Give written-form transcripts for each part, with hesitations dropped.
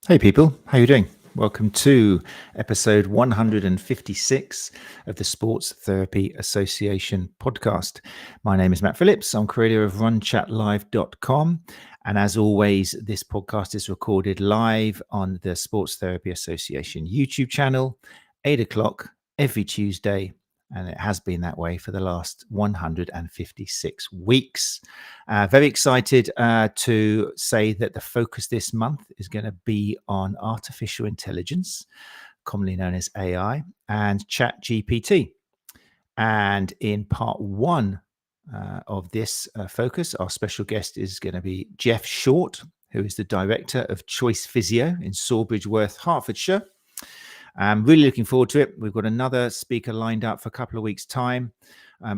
Hey people, how you doing? Welcome to episode 156 of the Sports Therapy Association podcast. My name is Matt Phillips. I'm creator of runchatlive.com. And as always, this podcast is recorded live on the Sports Therapy Association YouTube channel, 8 o'clock every Tuesday. And it has been that way for the last 156 weeks. Very excited to say that the focus this month is going to be on artificial intelligence, commonly known as AI, and Chat GPT. And in part one of this focus, our special guest is going to be Geoff Short, who is the director of Choice Physio in Sawbridgeworth, Hertfordshire. I'm really looking forward to it. We've got another speaker lined up for a couple of weeks' time,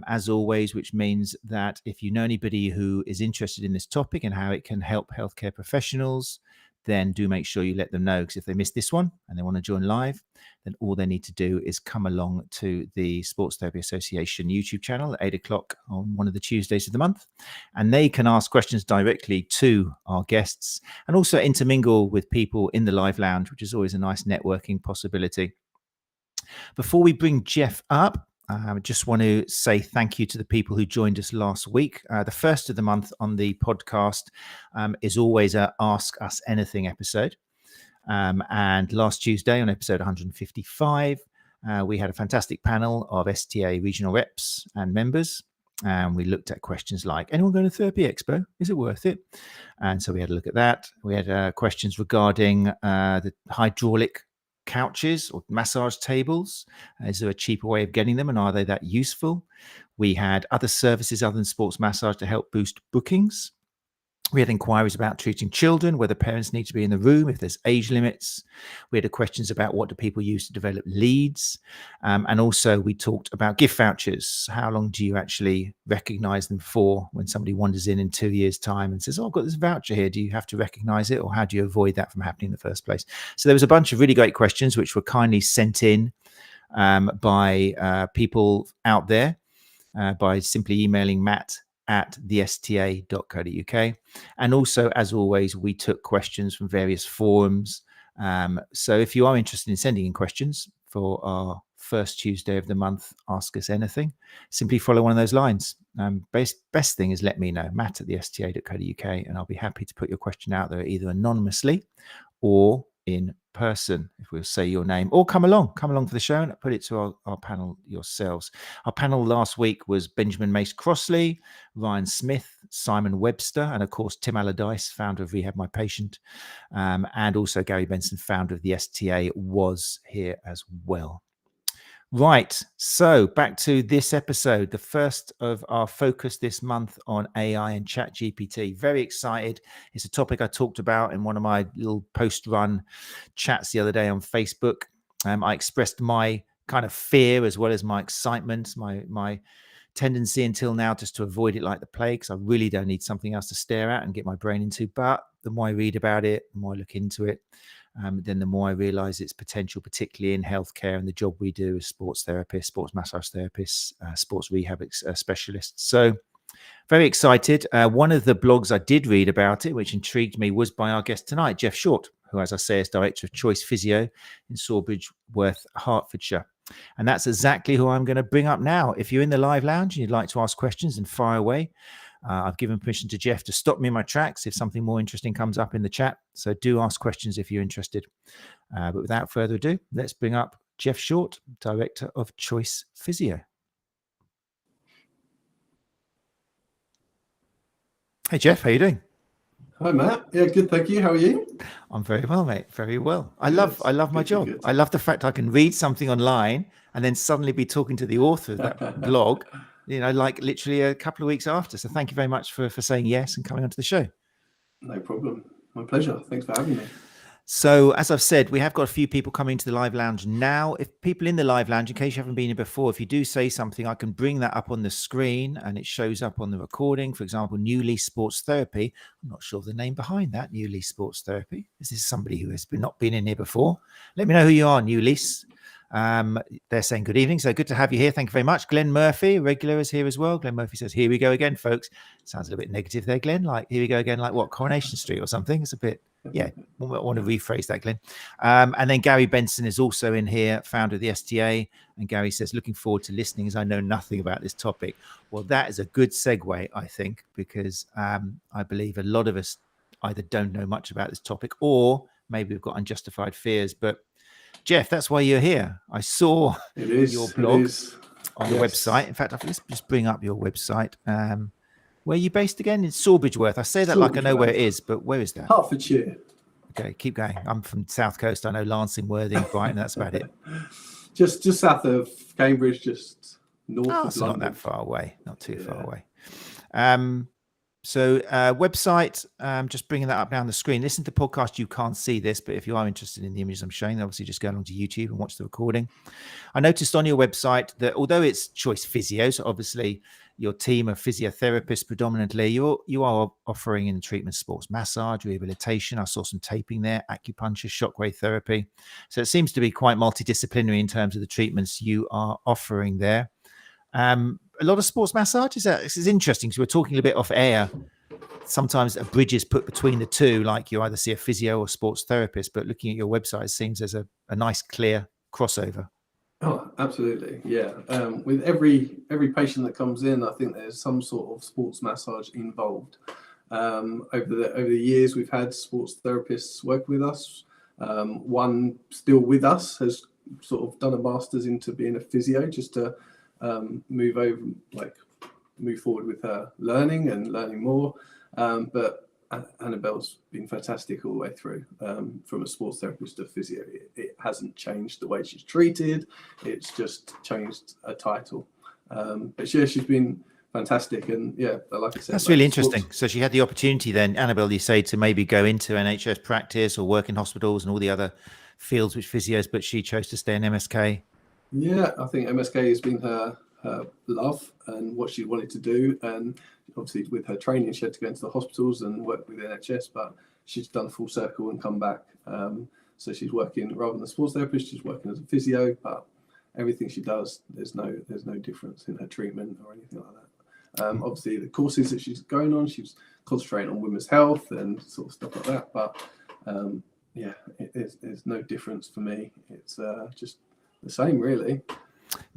as always, which means that if you know anybody who is interested in this topic and how it can help healthcare professionals, then do make sure you let them know, because if they missed this one and they want to join live, then all they need to do is come along to the Sports Therapy Association YouTube channel at 8 o'clock on one of the Tuesdays of the month, and they can ask questions directly to our guests and also intermingle with people in the live lounge, which is always a nice networking possibility. Before we bring Geoff up, I just want to say thank you to the people who joined us last week. The first of the month on the podcast is always a Ask Us Anything episode. And last Tuesday on episode 155, we had a fantastic panel of STA regional reps and members. And we looked at questions like, anyone going to Therapy Expo? Is it worth it? And so we had a look at that. We had questions regarding the hydraulic couches or massage tables. Is there a cheaper way of getting them, and are they that useful? We had other services other than sports massage to help boost bookings. We had inquiries about treating children, whether parents need to be in the room, if there's age limits. We had questions about what do people use to develop leads. And also we talked about gift vouchers. How long do you actually recognize them for when somebody wanders in 2 years' time and says, oh, I've got this voucher here. Do you have to recognize it, or how do you avoid that from happening in the first place? So there was a bunch of really great questions which were kindly sent in by people out there by simply emailing matt@thesta.co.uk. And also, as always, we took questions from various forums. So if you are interested in sending in questions for our first Tuesday of the month, Ask Us Anything, simply follow one of those lines. Best thing is let me know, matt@thesta.co.uk, and I'll be happy to put your question out there either anonymously or in person, if we'll say your name, or come along for the show and put it to our panel yourselves. Our panel last week was Benjamin Mace Crossley, Ryan Smith, Simon Webster, and of course Tim Allardyce, founder of Rehab My Patient, and also Gary Benson, founder of the STA, was here as well. Right, so back to this episode, the first of our focus this month on AI and Chat GPT. Very excited. It's a topic I talked about in one of my little post-run chats the other day on Facebook. I expressed my kind of fear as well as my excitement, my tendency until now just to avoid it like the plague, because I really don't need something else to stare at and get my brain into. But the more I read about it, the more I look into it, then the more I realize its potential, particularly in healthcare and the job we do as sports therapists, sports massage therapists, sports rehab specialists. So very excited. One of the blogs I did read about it, which intrigued me, was by our guest tonight, Geoff Short, who, as I say, is director of Choice Physio in Sawbridgeworth, Hertfordshire. And that's exactly who I'm going to bring up now. If you're in the live lounge and you'd like to ask questions, and fire away. I've given permission to Geoff to stop me in my tracks if something more interesting comes up in the chat. So do ask questions if you're interested. But without further ado, let's bring up Geoff Short, director of Choice Physio. Hey, Geoff, how you doing? Hi, Matt. Yeah, good. Thank you. How are you? I'm very well, mate. Very well. I love my job. Good. I love the fact I can read something online and then suddenly be talking to the author of that blog, like literally a couple of weeks after. So thank you very much for saying yes and coming onto the show. No problem. My pleasure. Thanks for having me. So as I've said, we have got a few people coming to the live lounge now. If people in the live lounge, in case you haven't been here before, if you do say something, I can bring that up on the screen and it shows up on the recording. For example, New Lease Sports Therapy. I'm not sure of the name behind that, New Lease Sports Therapy. Is this somebody who has not been in here before? Let me know who you are, New Lease. They're saying good evening. So good to have you here. Thank you very much. Glenn Murphy, regular, is here as well. Glenn Murphy says, here we go again, folks. Sounds a little bit negative there, Glenn. Like, here we go again, like what, Coronation Street or something? It's a bit Yeah, I want to rephrase that, Glenn. And then Gary Benson is also in here, founder of the STA. And Gary says, looking forward to listening as I know nothing about this topic. Well, that is a good segue, I think, because I believe a lot of us either don't know much about this topic or maybe we've got unjustified fears. But Geoff, that's why you're here. I saw your blog on the website. In fact, let's just bring up your website. Where are you based again? In Sawbridgeworth. I say that like I know where it is, but where is that? Hertfordshire. Okay, keep going. I'm from South Coast. I know Lancing, Worthing, Brighton. That's about it. Just south of Cambridge, just north of it's London. Not that far away. Not too far away. So website, just bringing that up now on the screen. Listen to the podcast. You can't see this, but if you are interested in the images I'm showing, obviously just go along to YouTube and watch the recording. I noticed on your website that although it's Choice Physio, so obviously your team of physiotherapists predominantly, you are offering in treatment sports massage, rehabilitation. I saw some taping there, acupuncture, shockwave therapy. So it seems to be quite multidisciplinary in terms of the treatments you are offering there. A lot of sports massage. This is interesting. So we're talking a bit off air. Sometimes a bridge is put between the two, like you either see a physio or sports therapist, but looking at your website, it seems there's a nice clear crossover. Oh, absolutely. Yeah. With every patient that comes in, I think there's some sort of sports massage involved. Over the years, we've had sports therapists work with us. One still with us has sort of done a master's into being a physio just to move forward with her learning more. But Annabelle's been fantastic all the way through, from a sports therapist to physio. It hasn't changed the way she's treated. It's just changed a title. But yeah, she's been fantastic. And yeah, like I said, that's really interesting. So she had the opportunity then, Annabelle, you say, to maybe go into NHS practice or work in hospitals and all the other fields which physios, but she chose to stay in MSK. Yeah, I think MSK has been her love and what she wanted to do. And obviously with her training, she had to go into the hospitals and work with NHS, but she's done full circle and come back. So she's working, rather than a sports therapist, she's working as a physio, but everything she does, there's no difference in her treatment or anything like that. Obviously the courses that she's going on, she's concentrating on women's health and sort of stuff like that. But yeah, there's no difference for me. It's just the same, really.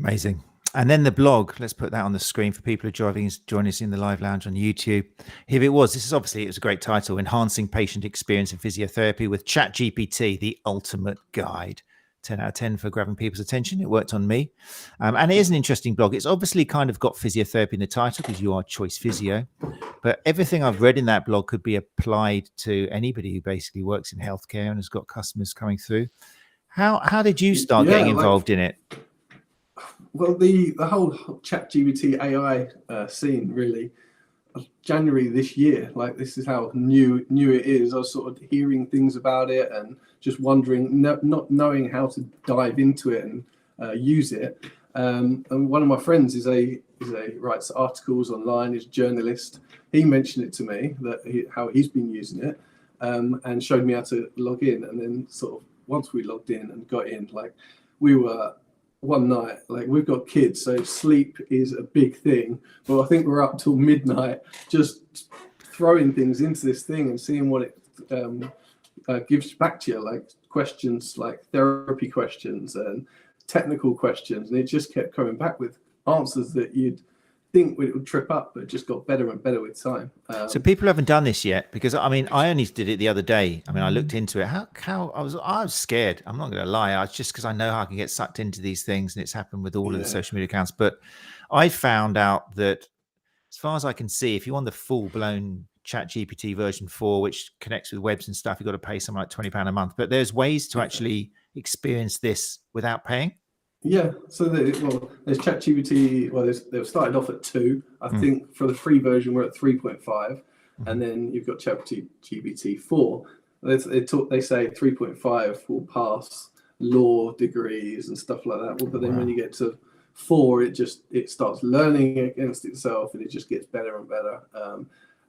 Amazing. And then the blog, let's put that on the screen for people who are joining us in the live lounge on YouTube. Here it was. This is obviously, it was a great title, Enhancing Patient Experience in Physiotherapy with Chat GPT, the ultimate guide. 10 out of 10 for grabbing people's attention. It worked on me. And it is an interesting blog. It's obviously kind of got physiotherapy in the title because you are Choice Physio. But everything I've read in that blog could be applied to anybody who basically works in healthcare and has got customers coming through. How did you start getting involved in it? Well, the whole ChatGPT AI scene, really, January this year, like this is how new it is. I was sort of hearing things about it and just wondering, not knowing how to dive into it and use it. And one of my friends writes articles online, is a journalist. He mentioned it to me how he's been using it, and showed me how to log in. And then sort of once we logged in and got in, like we were. One night, like we've got kids, so sleep is a big thing. But I think we're up till midnight, just throwing things into this thing and seeing what it gives back to you, like questions, like therapy questions and technical questions, and it just kept coming back with answers that you'd think it would trip up, but it just got better and better with time. So people haven't done this yet, because I mean, I only did it the other day. I mean, I looked into it. How I was scared. I'm not going to lie. I was just because I know how I can get sucked into these things, and it's happened with all of the social media accounts. But I found out that, as far as I can see, if you want the full blown Chat GPT version 4, which connects with webs and stuff, you've got to pay something like £20 a month. But there's ways to actually experience this without paying. Yeah, so there's ChatGPT. Well, they've started off at 2. I think for the free version we're at 3.5, and then you've got ChatGPT 4. They say 3.5 will pass law degrees and stuff like that. But then when you get to 4, it starts learning against itself, and it just gets better and better.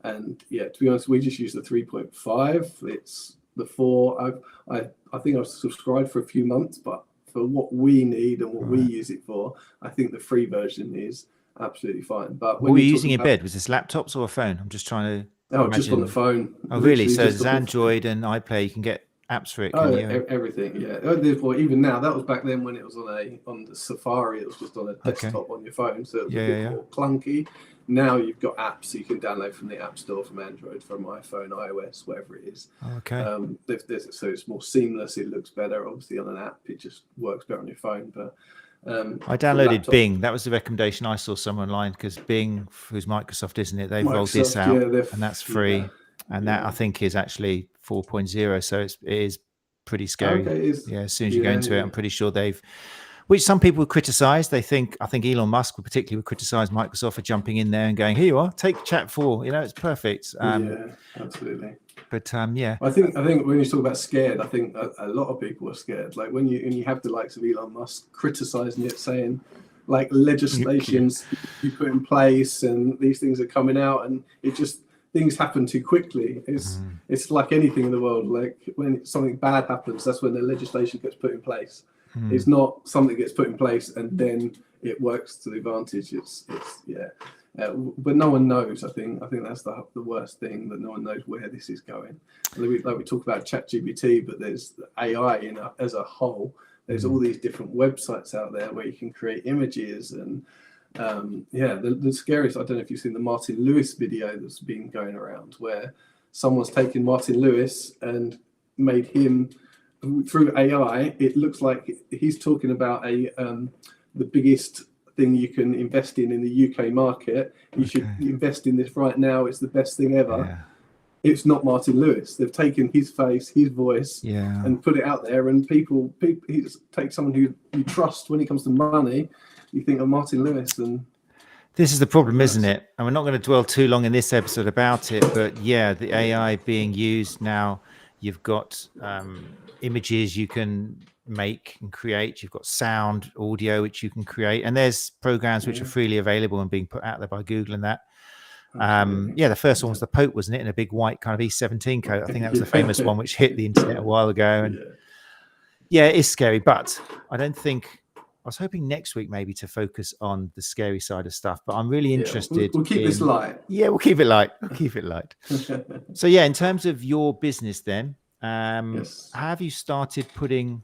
And yeah, to be honest, we just use the 3.5. It's the 4. I think I've subscribed for a few months, but for what we need and what we use it for, I think the free version is absolutely fine. But what were you using in bed? Was this laptops or a phone? I'm just trying to. Oh, just on the phone. Oh, really? Literally So just it's Android and iPlay. You can get apps for it, can you? Everything, yeah. Well, even now, that was back then when it was on the Safari. It was just on a desktop on your phone, so it was a bit more clunky. Now you've got apps you can download from the App Store, from Android, from iPhone, iOS, whatever it is. Okay. So it's more seamless. It looks better, obviously, on an app. It just works better on your phone. But I downloaded Bing. That was the recommendation I saw somewhere online, because Bing, who's Microsoft, isn't it? They've rolled this out, and that's free. Yeah. And that, I think, is actually 4.0. So it is pretty scary. Okay, as soon as you go into it, I'm pretty sure which some people would criticize. I think Elon Musk particularly would criticize Microsoft for jumping in there and going, here you are, take Chat 4. It's perfect. Yeah, absolutely. But yeah, I think when you talk about scared, I think a lot of people are scared. Like when you have the likes of Elon Musk criticizing it, saying like legislations you put in place and these things are coming out, and things happen too quickly. It's like anything in the world. Like when something bad happens, that's when the legislation gets put in place. It's not something gets put in place and then it works to the advantage. But no one knows. I think that's the worst thing, that no one knows where this is going. Like we talk about ChatGPT, but there's AI as a whole. There's all these different websites out there where you can create images and the scariest. I don't know if you've seen the Martin Lewis video that's been going around, where someone's taken Martin Lewis and made him, through AI, it looks like he's talking about the biggest thing you can invest in the UK market. You should invest in this right now. It's the best thing ever. Yeah. It's not Martin Lewis. They've taken his face, his voice, and put it out there. And people take someone who you trust when it comes to money. You think of Martin Lewis, and this is the problem, isn't it? And we're not going to dwell too long in this episode about it, but the AI being used now. You've got images you can make and create. You've got sound, audio, which you can create. And there's programs which are freely available and being put out there by Google and that. The first one was the Pope, wasn't it? In a big white kind of 𝐸17 coat. I think that was the famous one which hit the internet a while ago. And it is scary. But I was hoping next week maybe to focus on the scary side of stuff, but I'm really interested. We'll keep this light. Yeah, we'll keep it light. So in terms of your business then, have you started putting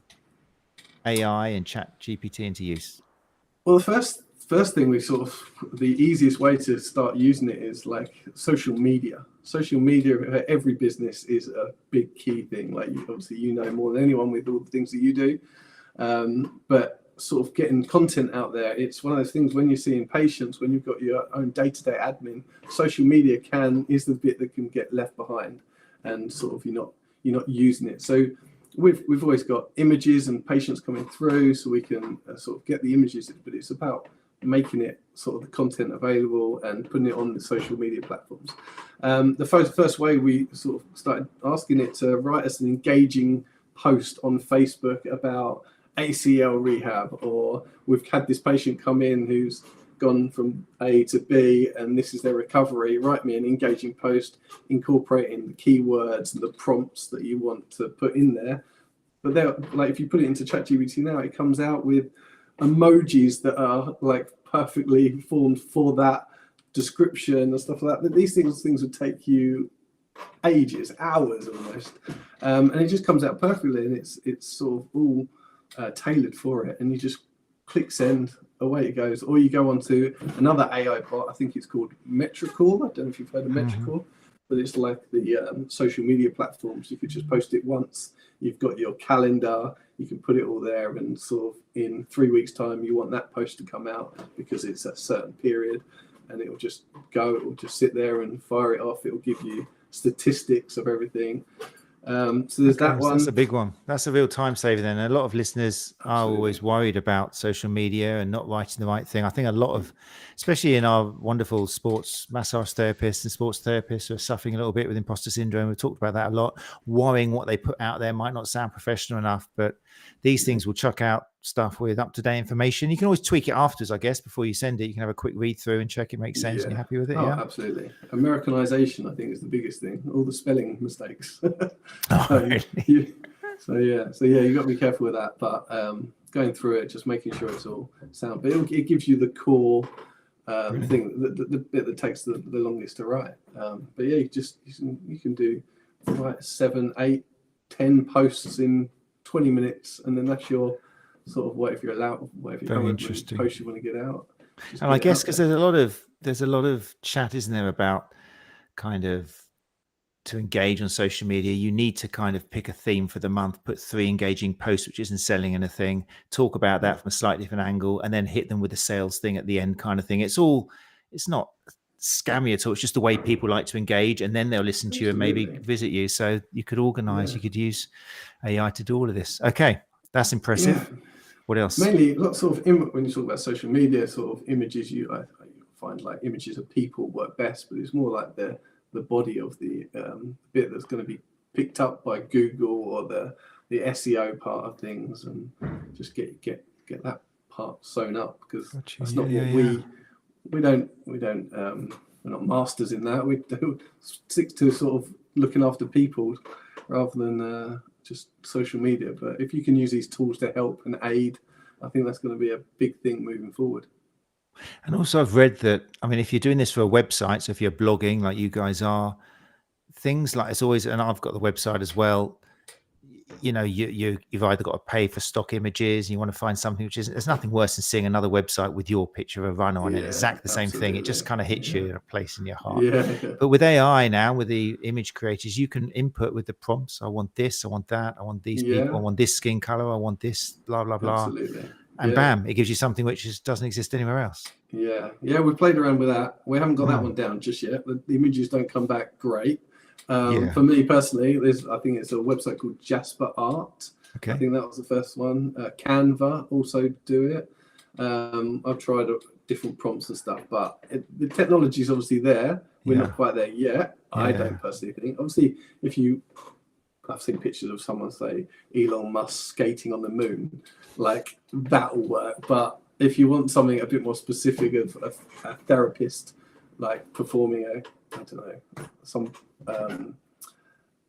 AI and Chat GPT into use? Well, the first thing the easiest way to start using it is like social media. Social media for every business is a big key thing. Like obviously you know more than anyone with all the things that you do, but sort of getting content out there, it's one of those things when you're seeing patients, when you've got your own day-to-day admin, social media is the bit that can get left behind, and sort of you're not using it. So we've always got images and patients coming through, so we can sort of get the images, but it's about making it sort of the content available and putting it on the social media platforms. The first way we sort of started asking it to write us an engaging post on Facebook about ACL rehab, or we've had this patient come in who's gone from A to B and this is their recovery. Write me an engaging post incorporating the keywords and the prompts that you want to put in there. But like if you put it into ChatGPT now, it comes out with emojis that are like perfectly formed for that description and stuff like that. But these things would take you ages, hours almost, and it just comes out perfectly, and it's sort of all tailored for it, and you just click send, away it goes. Or you go on to another AI bot, I think it's called Metrical. I don't know if you've heard of Metrical, but it's like the social media platforms. You could just post it once, you've got your calendar, you can put it all there, and sort of in 3 weeks time you want that post to come out because it's a certain period, and it will just sit there and fire it off. It will give you statistics of everything. So there's that one. That's a big one. That's a real time saver then. A lot of listeners are always worried about social media and not writing the right thing. I think a lot of, especially in our wonderful sports massage therapists and sports therapists who are suffering a little bit with imposter syndrome. We've talked about that a lot. Worrying what they put out there might not sound professional enough, but these things will chuck out stuff with up-to-date information. You can always tweak it afterwards, I guess, before you send it. You can have a quick read through and check it makes sense and you're happy with it. Absolutely. Americanization, I think, is the biggest thing. All the spelling mistakes. Really? So you got to be careful with that. But going through it, just making sure it's all sound. But it gives you the core thing, the bit that takes the longest to write. But yeah, you can write 7, 8, 10 posts in 20 minutes, and then that's your sort of whatever interesting post you want to get out. And I guess because there's a lot of chat, isn't there, about kind of to engage on social media, you need to kind of pick a theme for the month, put 3 engaging posts, which isn't selling anything, talk about that from a slightly different angle, and then hit them with a sales thing at the end kind of thing. It's not scammy at all. It's just the way people like to engage, and then they'll listen to you and maybe visit you. So you could organize, you could use AI to do all of this. Okay, that's impressive. Yeah. What else? Mainly lots of when you talk about social media, sort of images, I find like images of people work best, but it's more like the body of the bit that's going to be picked up by Google, or the SEO part of things, and just get that part sewn up, because that's not what we're not masters in that. We do stick to sort of looking after people rather than just social media. But if you can use these tools to help and aid, I think that's going to be a big thing moving forward. And also I've read that, I mean, if you're doing this for a website, so if you're blogging like you guys are, things like it's always, and I've got the website as well, you know, you've either got to pay for stock images, and you want to find something which there's nothing worse than seeing another website with your picture of a runner on it, exactly the same thing. It just kind of hits you in a place in your heart. But with AI now, with the image creators, you can input with the prompts. I want this, I want that, I want these people, I want this skin color, I want this, blah, blah, blah. Absolutely. And bam, it gives you something which doesn't exist anywhere else. Yeah, we've played around with that. We haven't got that one down just yet. The images don't come back great. For me personally, I think it's a website called Jasper Art. Okay. I think that was the first one. Canva also do it. I've tried different prompts and stuff, but the technology is obviously there. We're not quite there yet. I don't personally think. Obviously, I've seen pictures of someone, say Elon Musk skating on the moon, like that'll work. But if you want something a bit more specific of a therapist, like performing some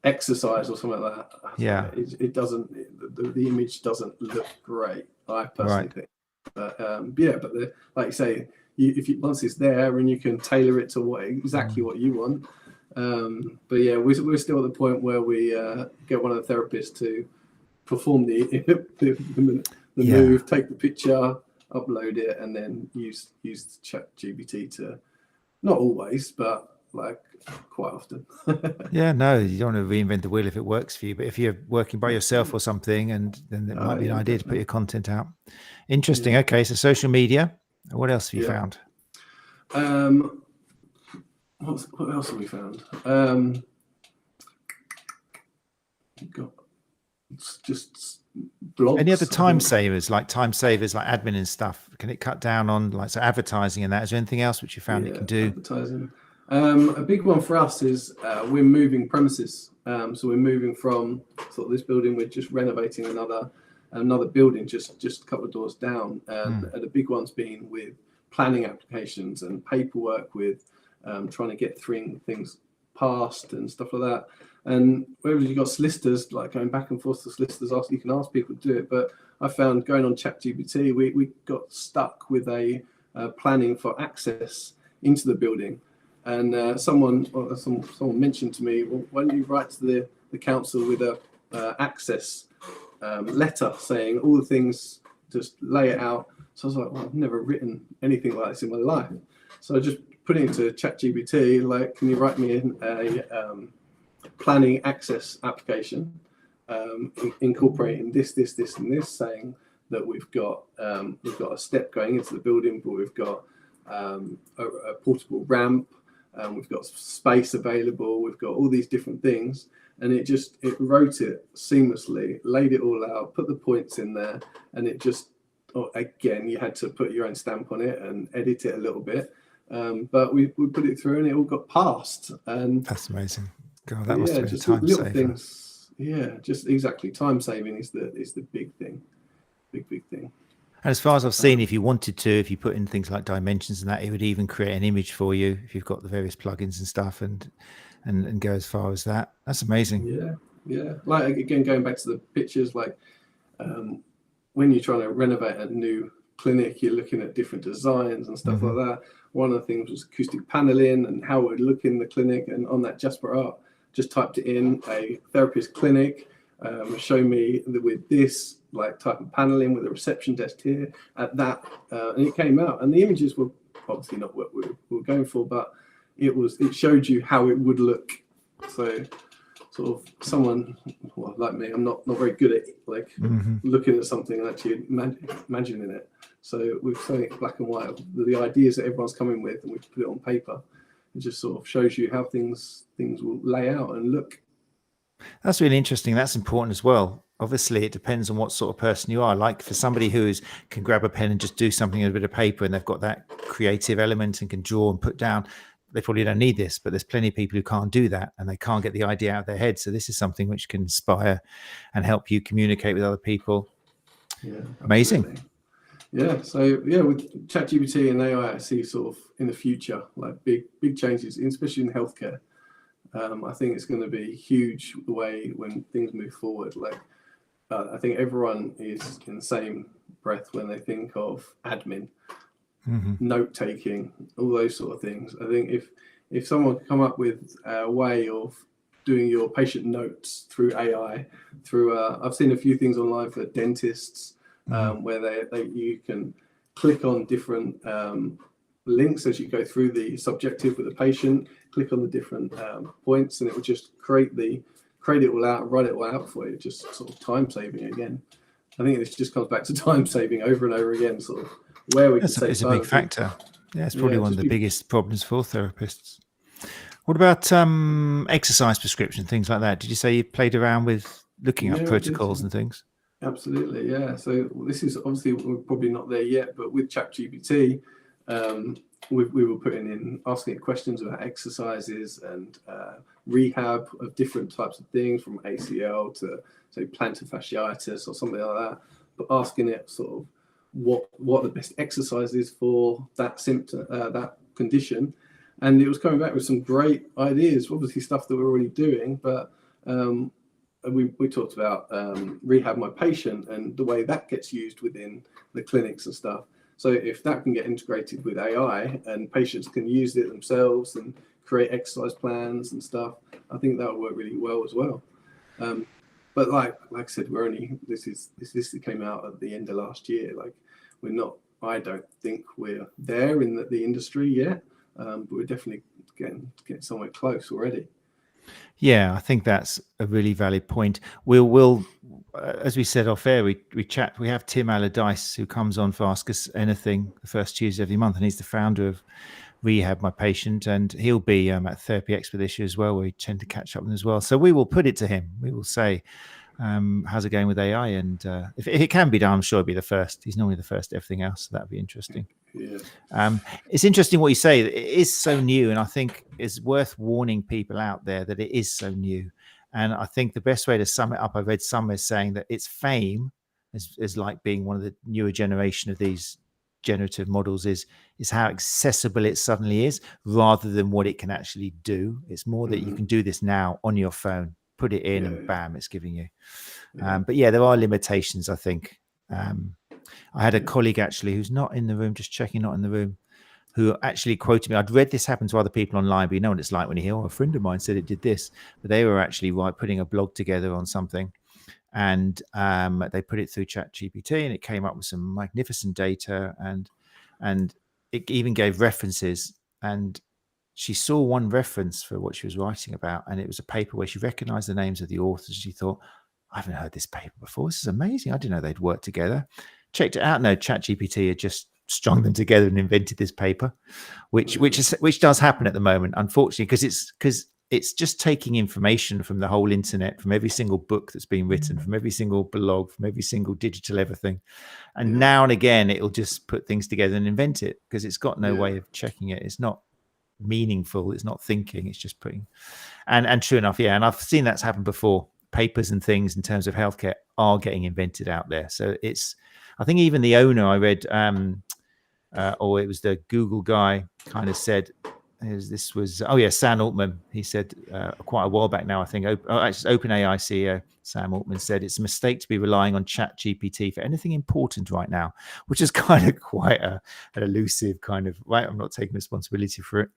exercise or something like that, it doesn't. The image doesn't look great. I personally think. But like you say, once it's there and you can tailor it to exactly what you want. But yeah, we're still at the point where we get one of the therapists to perform the move, take the picture, upload it, and then use ChatGPT to, not always, but like quite often. No, you don't want to reinvent the wheel if it works for you, but if you're working by yourself or something, and then it might be an idea to put your content out. Interesting. Okay, so social media. What else have you found? What else have we found? Just blogs. Any other time savers like admin and stuff? Can it cut down on advertising and that? Is there anything else which you found it can do? Advertising. A big one for us is we're moving premises. So we're moving from sort of this building. We're just renovating another building just a couple of doors down. And the big one's been with planning applications and paperwork, with trying to get things passed and stuff like that. And wherever you've got solicitors, like going back and forth to solicitors, you can ask people to do it. But I found going on ChatGPT, we got stuck with a planning for access into the building. And someone mentioned to me, well, why don't you write to the council with a access letter saying all the things, just lay it out. So I was like, well, I've never written anything like this in my life. So I just put it into ChatGPT, like, can you write me in a planning access application, incorporating this, and this, saying that we've got a step going into the building, but we've got a portable ramp, we've got space available, we've got all these different things, and it wrote it seamlessly, laid it all out, put the points in there, and it just, again, you had to put your own stamp on it and edit it a little bit. But we put it through and it all got passed. And that's amazing. God, that must have been a time saver. Things, just exactly. Time saving is the big thing. Big thing. And as far as I've seen, if you wanted to, if you put in things like dimensions and that, it would even create an image for you if you've got the various plugins and stuff, and go as far as that. That's amazing. Yeah. Like, again, going back to the pictures, like when you're trying to renovate a new clinic, you're looking at different designs and stuff like that. one of the things was acoustic paneling and how it would look in the clinic. And on that Jasper Art, just typed it in, a therapist clinic, show me with this like type of paneling with a reception desk here at that, and it came out. And the images were obviously not what we were going for, but it showed you how it would look. So sort of someone like me, I'm not very good at like looking at something and actually imagining it. So with something black and white, the ideas that everyone's coming with, and we put it on paper, it just sort of shows you how things will lay out and look. That's really interesting. That's important as well. Obviously, it depends on what sort of person you are. Like for somebody who can grab a pen and just do something in a bit of paper, and they've got that creative element and can draw and put down, they probably don't need this. But there's plenty of people who can't do that, and they can't get the idea out of their head. So this is something which can inspire and help you communicate with other people. Yeah, amazing. Absolutely. Yeah, so yeah, with ChatGPT and AI, I see sort of in the future like big changes, especially in healthcare. I think it's going to be huge the way when things move forward. Like, I think everyone is in the same breath when they think of admin, note taking, all those sort of things. I think if someone could come up with a way of doing your patient notes through AI, I've seen a few things online for dentists where you can click on different links as you go through the subjective with the patient, click on the different points, and it will just create it all out and write it all out for you, just sort of time saving again. I think this just comes back to time saving over and over again, sort of where we can save it's a time. big factor. Yeah, it's probably one of the biggest problems for therapists. What about exercise prescription, things like that? Did you say you played around with looking up protocols and things? Absolutely, yeah. So this is obviously, we're probably not there yet, but with ChatGPT, we were putting in, asking it questions about exercises and rehab of different types of things, from ACL to say plantar fasciitis or something like that, but asking it sort of what the best exercise is for that symptom, that condition. And it was coming back with some great ideas, obviously stuff that we're already doing, but we talked about Rehab My Patient and the way that gets used within the clinics and stuff. So if that can get integrated with AI and patients can use it themselves and create exercise plans and stuff, I think that would work really well as well. But like I said, this came out at the end of last year. Like I don't think we're there in the industry yet, but we're definitely getting somewhere close already. Yeah, I think that's a really valid point. We'll as we said off air, we chat. We have Tim Allardyce, who comes on for Ask Us Anything the first Tuesday of every month, and he's the founder of Rehab My Patient, and he'll be at Therapy Expo this year as well, where we tend to catch up with him as well. So we will put it to him. We will say, how's it going with AI? And if it can be done, I'm sure it'll be the first. He's normally the first to everything else, so that'd be interesting. Yeah. It's interesting what you say. It is so new, and I think it's worth warning people out there that it is so new. And I think the best way to sum it up, I've read somewhere saying that its fame is like being one of the newer generation of these generative models is how accessible it suddenly is, rather than what it can actually do. It's more that you can do this now on your phone, put it in, and bam, it's giving you. But yeah, there are limitations, I think. I had a colleague actually who's not in the room, just checking, not in the room, who actually quoted me. I'd read this happen to other people online, but you know what it's like when you hear, a friend of mine said it did this, but they were actually putting a blog together on something, and they put it through ChatGPT, and it came up with some magnificent data, and it even gave references. And she saw one reference for what she was writing about, and it was a paper where she recognized the names of the authors. She thought, I haven't heard this paper before. This is amazing. I didn't know they'd worked together. Checked it out. No, ChatGPT had just strung them together and invented this paper, which does happen at the moment, unfortunately, because it's just taking information from the whole internet, from every single book that's been written, from every single blog, from every single digital everything, and now and again it'll just put things together and invent it, because it's got no way of checking it. It's not meaningful. It's not thinking. It's just putting. And true enough, yeah. And I've seen that's happened before. Papers and things in terms of healthcare are getting invented out there. So I think even the owner I read, or it was the Google guy, kind of said This was Sam Altman. He said quite a while back now, I think. Actually, OpenAI CEO Sam Altman said it's a mistake to be relying on ChatGPT for anything important right now, which is kind of quite an elusive kind of right. I'm not taking responsibility for it,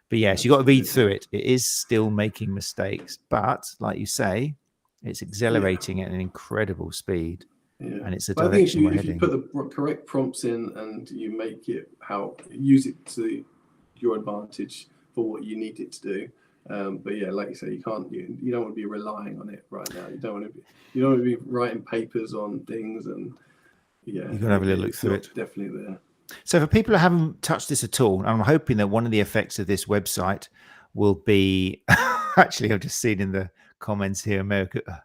but yes, you got to read through it. It is still making mistakes, but like you say, it's accelerating at an incredible speed. Yeah. And it's a But I think direction we're if you heading. put the correct prompts in and you make it use it to your advantage for what you need it to do. But yeah, like you say, you don't want to be relying on it right now. You don't want to be writing papers on things, and you can have a little look through it. Definitely there. So for people who haven't touched this at all, I'm hoping that one of the effects of this website will be actually, I've just seen in the comments here,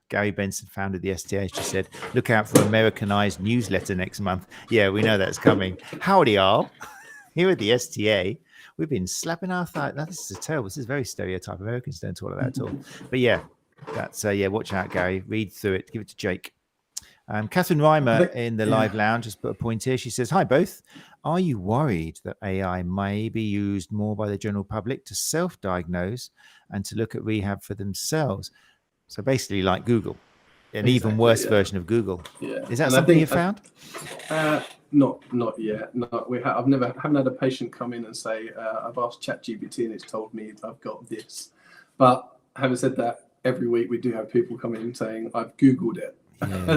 Gary Benson, founder of the STA, just said, look out for Americanized newsletter next month. Yeah, we know that's coming. Howdy, all. Here at the STA, we've been slapping our thigh. This is terrible. This is very stereotype. Americans don't talk like that at all. But yeah, that's watch out, Gary. Read through it. Give it to Jake. Catherine Reimer in the live lounge has put a point here. She says, hi, both. Are you worried that AI may be used more by the general public to self-diagnose and to look at rehab for themselves? So basically like Google, an even worse version of Google. Yeah. Is that something you found? Not yet. No, haven't had a patient come in and say, I've asked ChatGPT and it's told me I've got this. But having said that, every week we do have people come in saying, I've Googled it.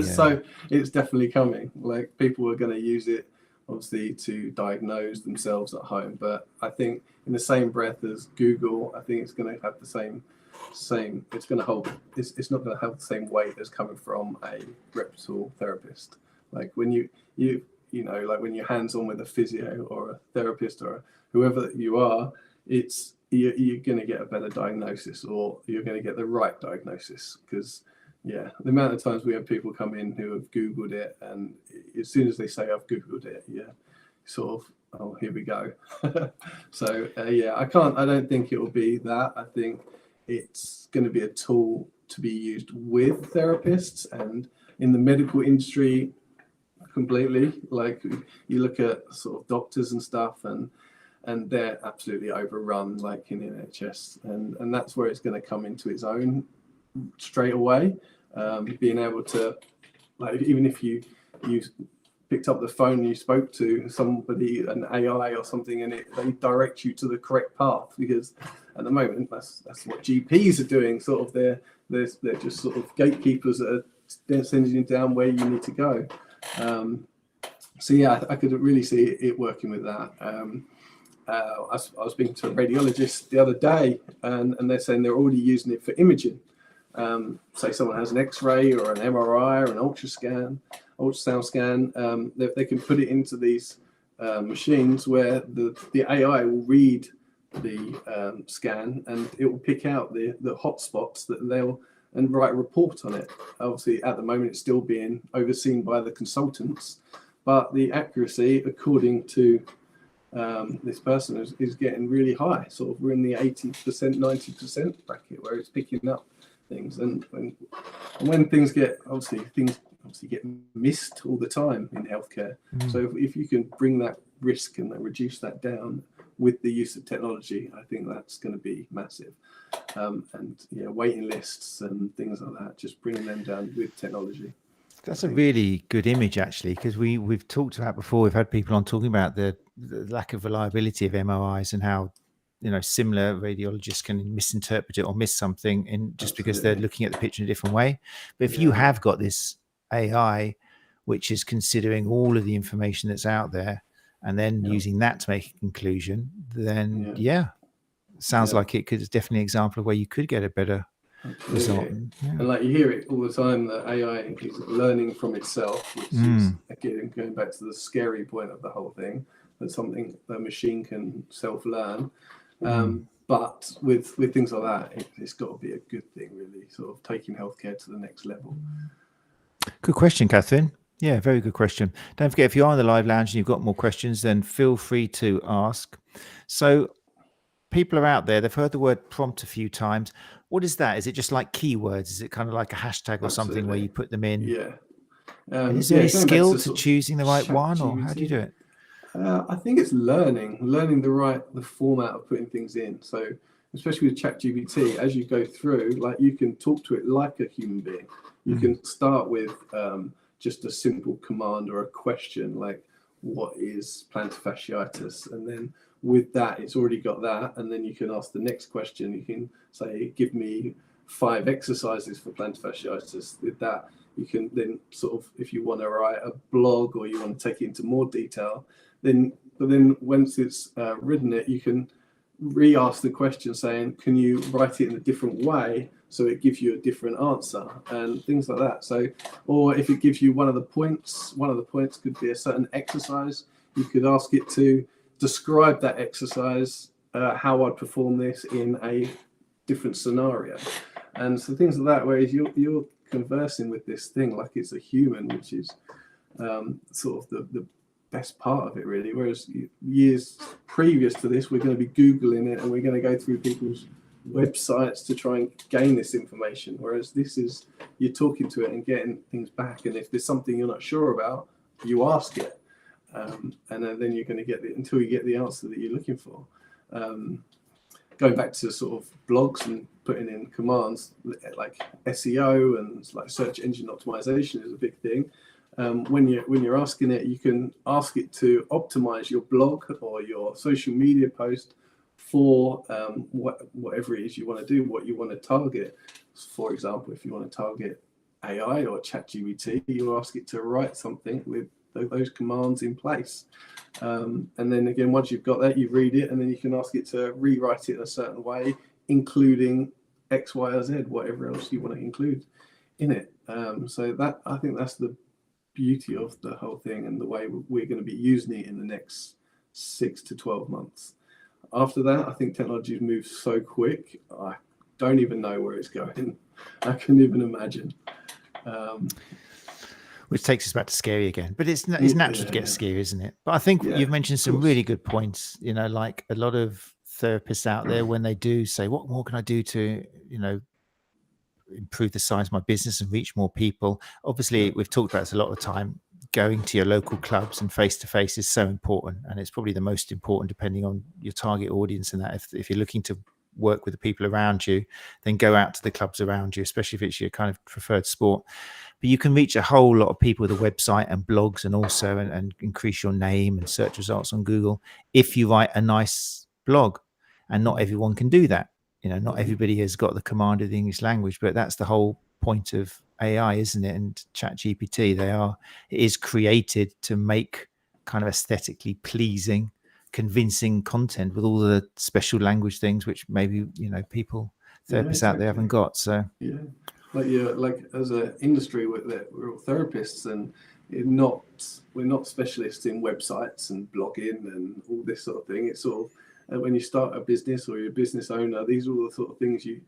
So it's definitely coming. Like, people are going to use it obviously to diagnose themselves at home. But I think in the same breath as Google, I think it's going to have the same. It's going to hold. It's not going to have the same weight as coming from a reputable therapist. Like when you like when you're hands-on with a physio or a therapist or whoever you are, you're going to get a better diagnosis, or you're going to get the right diagnosis. Because the amount of times we have people come in who have Googled it, and as soon as they say I've Googled it, sort of, oh, here we go. So I don't think it will be that. I think it's going to be a tool to be used with therapists and in the medical industry completely. Like, you look at sort of doctors and stuff, and they're absolutely overrun, like in NHS, and that's where it's going to come into its own straight away. Being able to, like, even if you picked up the phone and you spoke to somebody, an AI or something, and they direct you to the correct path, because at the moment that's what GPs are doing. Sort of they're just sort of gatekeepers that are sending you down where you need to go. So I could really see it working with that. I was speaking to a radiologist the other day, and they're saying they're already using it for imaging. Say someone has an X-ray or an MRI or an ultrasound scan, they can put it into these machines where the AI will read the scan, and it will pick out the hot spots and write a report on it. Obviously, at the moment, it's still being overseen by the consultants, but the accuracy, according to this person, is getting really high. Sort of, we're in the 80%, 90% bracket where it's picking up things, and when things get missed all the time in healthcare. So if you can bring that risk and reduce that down with the use of technology, I think that's going to be massive. And waiting lists and things like that, just bringing them down with technology. That's a really good image, actually, because we've talked about before. We've had people on talking about the lack of reliability of MRIs and how similar radiologists can misinterpret it or miss something just because they're looking at the picture in a different way. But if you have got this AI which is considering all of the information that's out there and then using that to make a conclusion, then sounds like it is definitely an example of where you could get a better result. And like, you hear it all the time that AI is learning from itself, which is, again, going back to the scary point of the whole thing, that something the machine can self-learn. But with things like that, it's got to be a good thing, really, sort of taking healthcare to the next level. Good question, Catherine. Yeah, very good question. Don't forget, if you are in the live lounge and you've got more questions, then feel free to ask. So people are out there, they've heard the word prompt a few times. What is that? Is it just like keywords? Is it kind of like a hashtag or something where you put them in? Yeah. Is there any skill to choosing the right one, or how do you do it? I think it's learning the format of putting things in. So especially with ChatGPT, as you go through, like you can talk to it like a human being. You can start with just a simple command or a question like, what is plantar fasciitis? And then with that, it's already got that. And then you can ask the next question. You can say, give me 5 exercises for plantar fasciitis. With that, you can then sort of, if you want to write a blog or you want to take it into more detail, then once it's written it, you can re-ask the question saying, can you write it in a different way so it gives you a different answer and things like that. So, or if it gives you one of the points could be a certain exercise, you could ask it to describe that exercise, how I'd perform this in a different scenario. And so things like that, whereas you're conversing with this thing like it's a human, which is sort of the best part of it, really. Whereas years previous to this, we're going to be Googling it and we're going to go through people's websites to try and gain this information. Whereas this is, you're talking to it and getting things back. And if there's something you're not sure about, you ask it. And then you're going to get it until you get the answer that you're looking for. Going back to sort of blogs and putting in commands like SEO and like search engine optimization is a big thing. When you're asking it, you can ask it to optimize your blog or your social media post for whatever it is you want to do, what you want to target. For example, if you want to target AI or ChatGPT, you ask it to write something with those commands in place. And then again, once you've got that, you read it, and then you can ask it to rewrite it in a certain way, including X, Y, or Z, whatever else you want to include in it. So that, I think that's the beauty of the whole thing and the way we're going to be using it in the next 6 to 12 months. After that, I think technology moves so quick, I don't even know where it's going. I couldn't even imagine. Which takes us back to scary again, but it's natural to get scary, isn't it? But I think you've mentioned some really good points. You know, like a lot of therapists out there, when they do say, what more can I do to, you know, improve the size of my business and reach more people? Obviously, we've talked about this a lot of the time. Going to your local clubs and face-to-face is so important, and it's probably the most important depending on your target audience. And that if you're looking to work with the people around you, then go out to the clubs around you, especially if it's your kind of preferred sport. But you can reach a whole lot of people with a website and blogs, and also and increase your name and search results on Google if you write a nice blog. And not everyone can do that. You know, not everybody has got the command of the English language, but that's the whole point of AI, isn't it? And ChatGPT, it is created to make kind of aesthetically pleasing, convincing content with all the special language things which maybe, you know, therapists out there haven't got. So like as an industry, we're all therapists, and we're not specialists in websites and blogging and all this sort of thing. It's sort of when you start a business or you're a business owner, these are all the sort of things you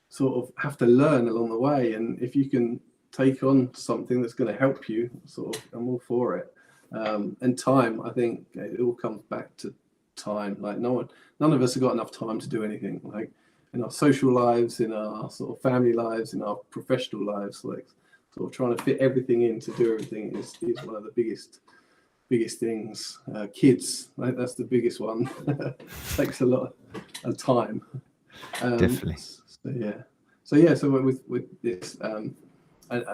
sort of have to learn along the way. And if you can take on something that's going to help you, sort of, I'm all for it. And time, I think it all comes back to time. Like none of us have got enough time to do anything. Like in our social lives, in our sort of family lives, in our professional lives, like sort of trying to fit everything in to do everything is one of the biggest things. Kids, like that's the biggest one. Takes a lot of time. Definitely. So with this, and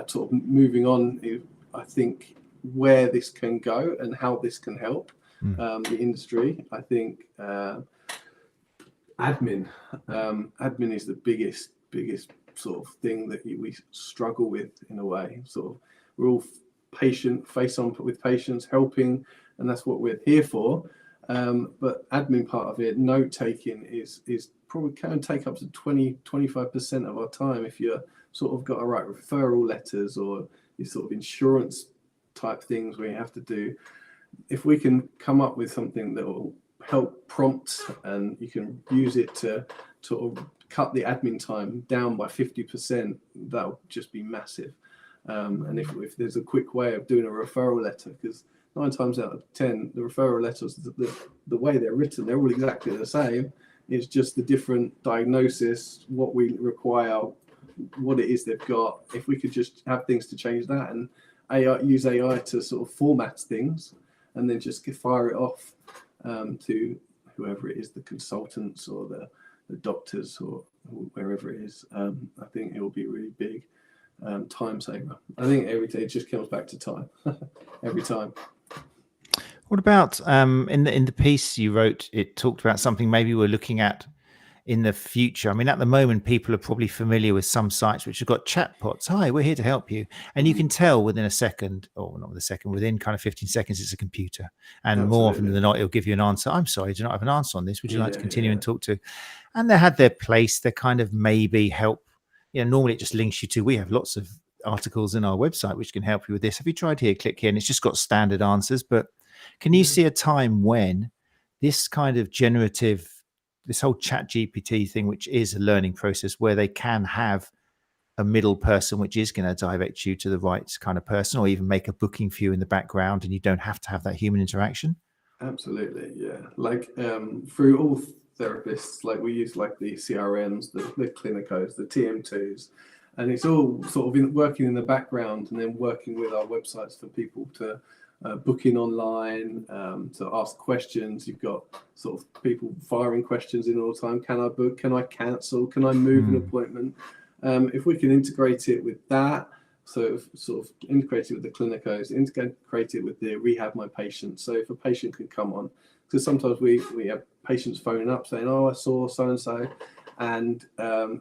sort of moving on, I think where this can go and how this can help the industry. I think admin is the biggest sort of thing that we struggle with in a way. Sort of, we're all face on with patients, helping, and that's what we're here for. But admin part of it, note taking, is probably can take up to 20-25% of our time if you're sort of got to write referral letters or these sort of insurance type things where you have to do. If we can come up with something that will help prompt, and you can use it to sort of cut the admin time down by 50%, that'll just be massive. And if there's a quick way of doing a referral letter, because 9 times out of 10, the referral letters, the way they're written, they're all exactly the same. It's just the different diagnosis, what we require, what it is they've got. If we could just have things to change that and use AI to sort of format things and then just fire it off to whoever it is, the consultants or the doctors or wherever it is. I think it will be a really big time saver. I think it just comes back to time every time. What about in the piece you wrote, it talked about something maybe we're looking at in the future. I mean, at the moment, people are probably familiar with some sites which have got chatbots. Hi, we're here to help you. And you can tell within a second, or not with a second, within kind of 15 seconds, it's a computer. And Absolutely. More often than not, it'll give you an answer. I'm sorry, I do not have an answer on this. Would you like to continue and talk to? And they had their place. They kind of maybe help. Normally it just links you to, we have lots of articles in our website which can help you with this. Have you tried here? Click here. And it's just got standard answers. But can you see a time when this kind of this whole chat GPT thing, which is a learning process, where they can have a middle person which is going to direct you to the right kind of person, or even make a booking for you in the background, and you don't have to have that human interaction? Absolutely, yeah. Like through all therapists, like we use like the CRMs, the clinicos, the TM2s, and it's all sort of working in the background, and then working with our websites for people to book in online, to ask questions. You've got sort of people firing questions in all the time. Can I book? Can I cancel? Can I move an appointment? If we can integrate it with that, so sort of integrate it with the clinicos, integrate it with the Rehab My Patient. So if a patient can come on, because sometimes we have patients phoning up saying, oh, I saw so-and-so, and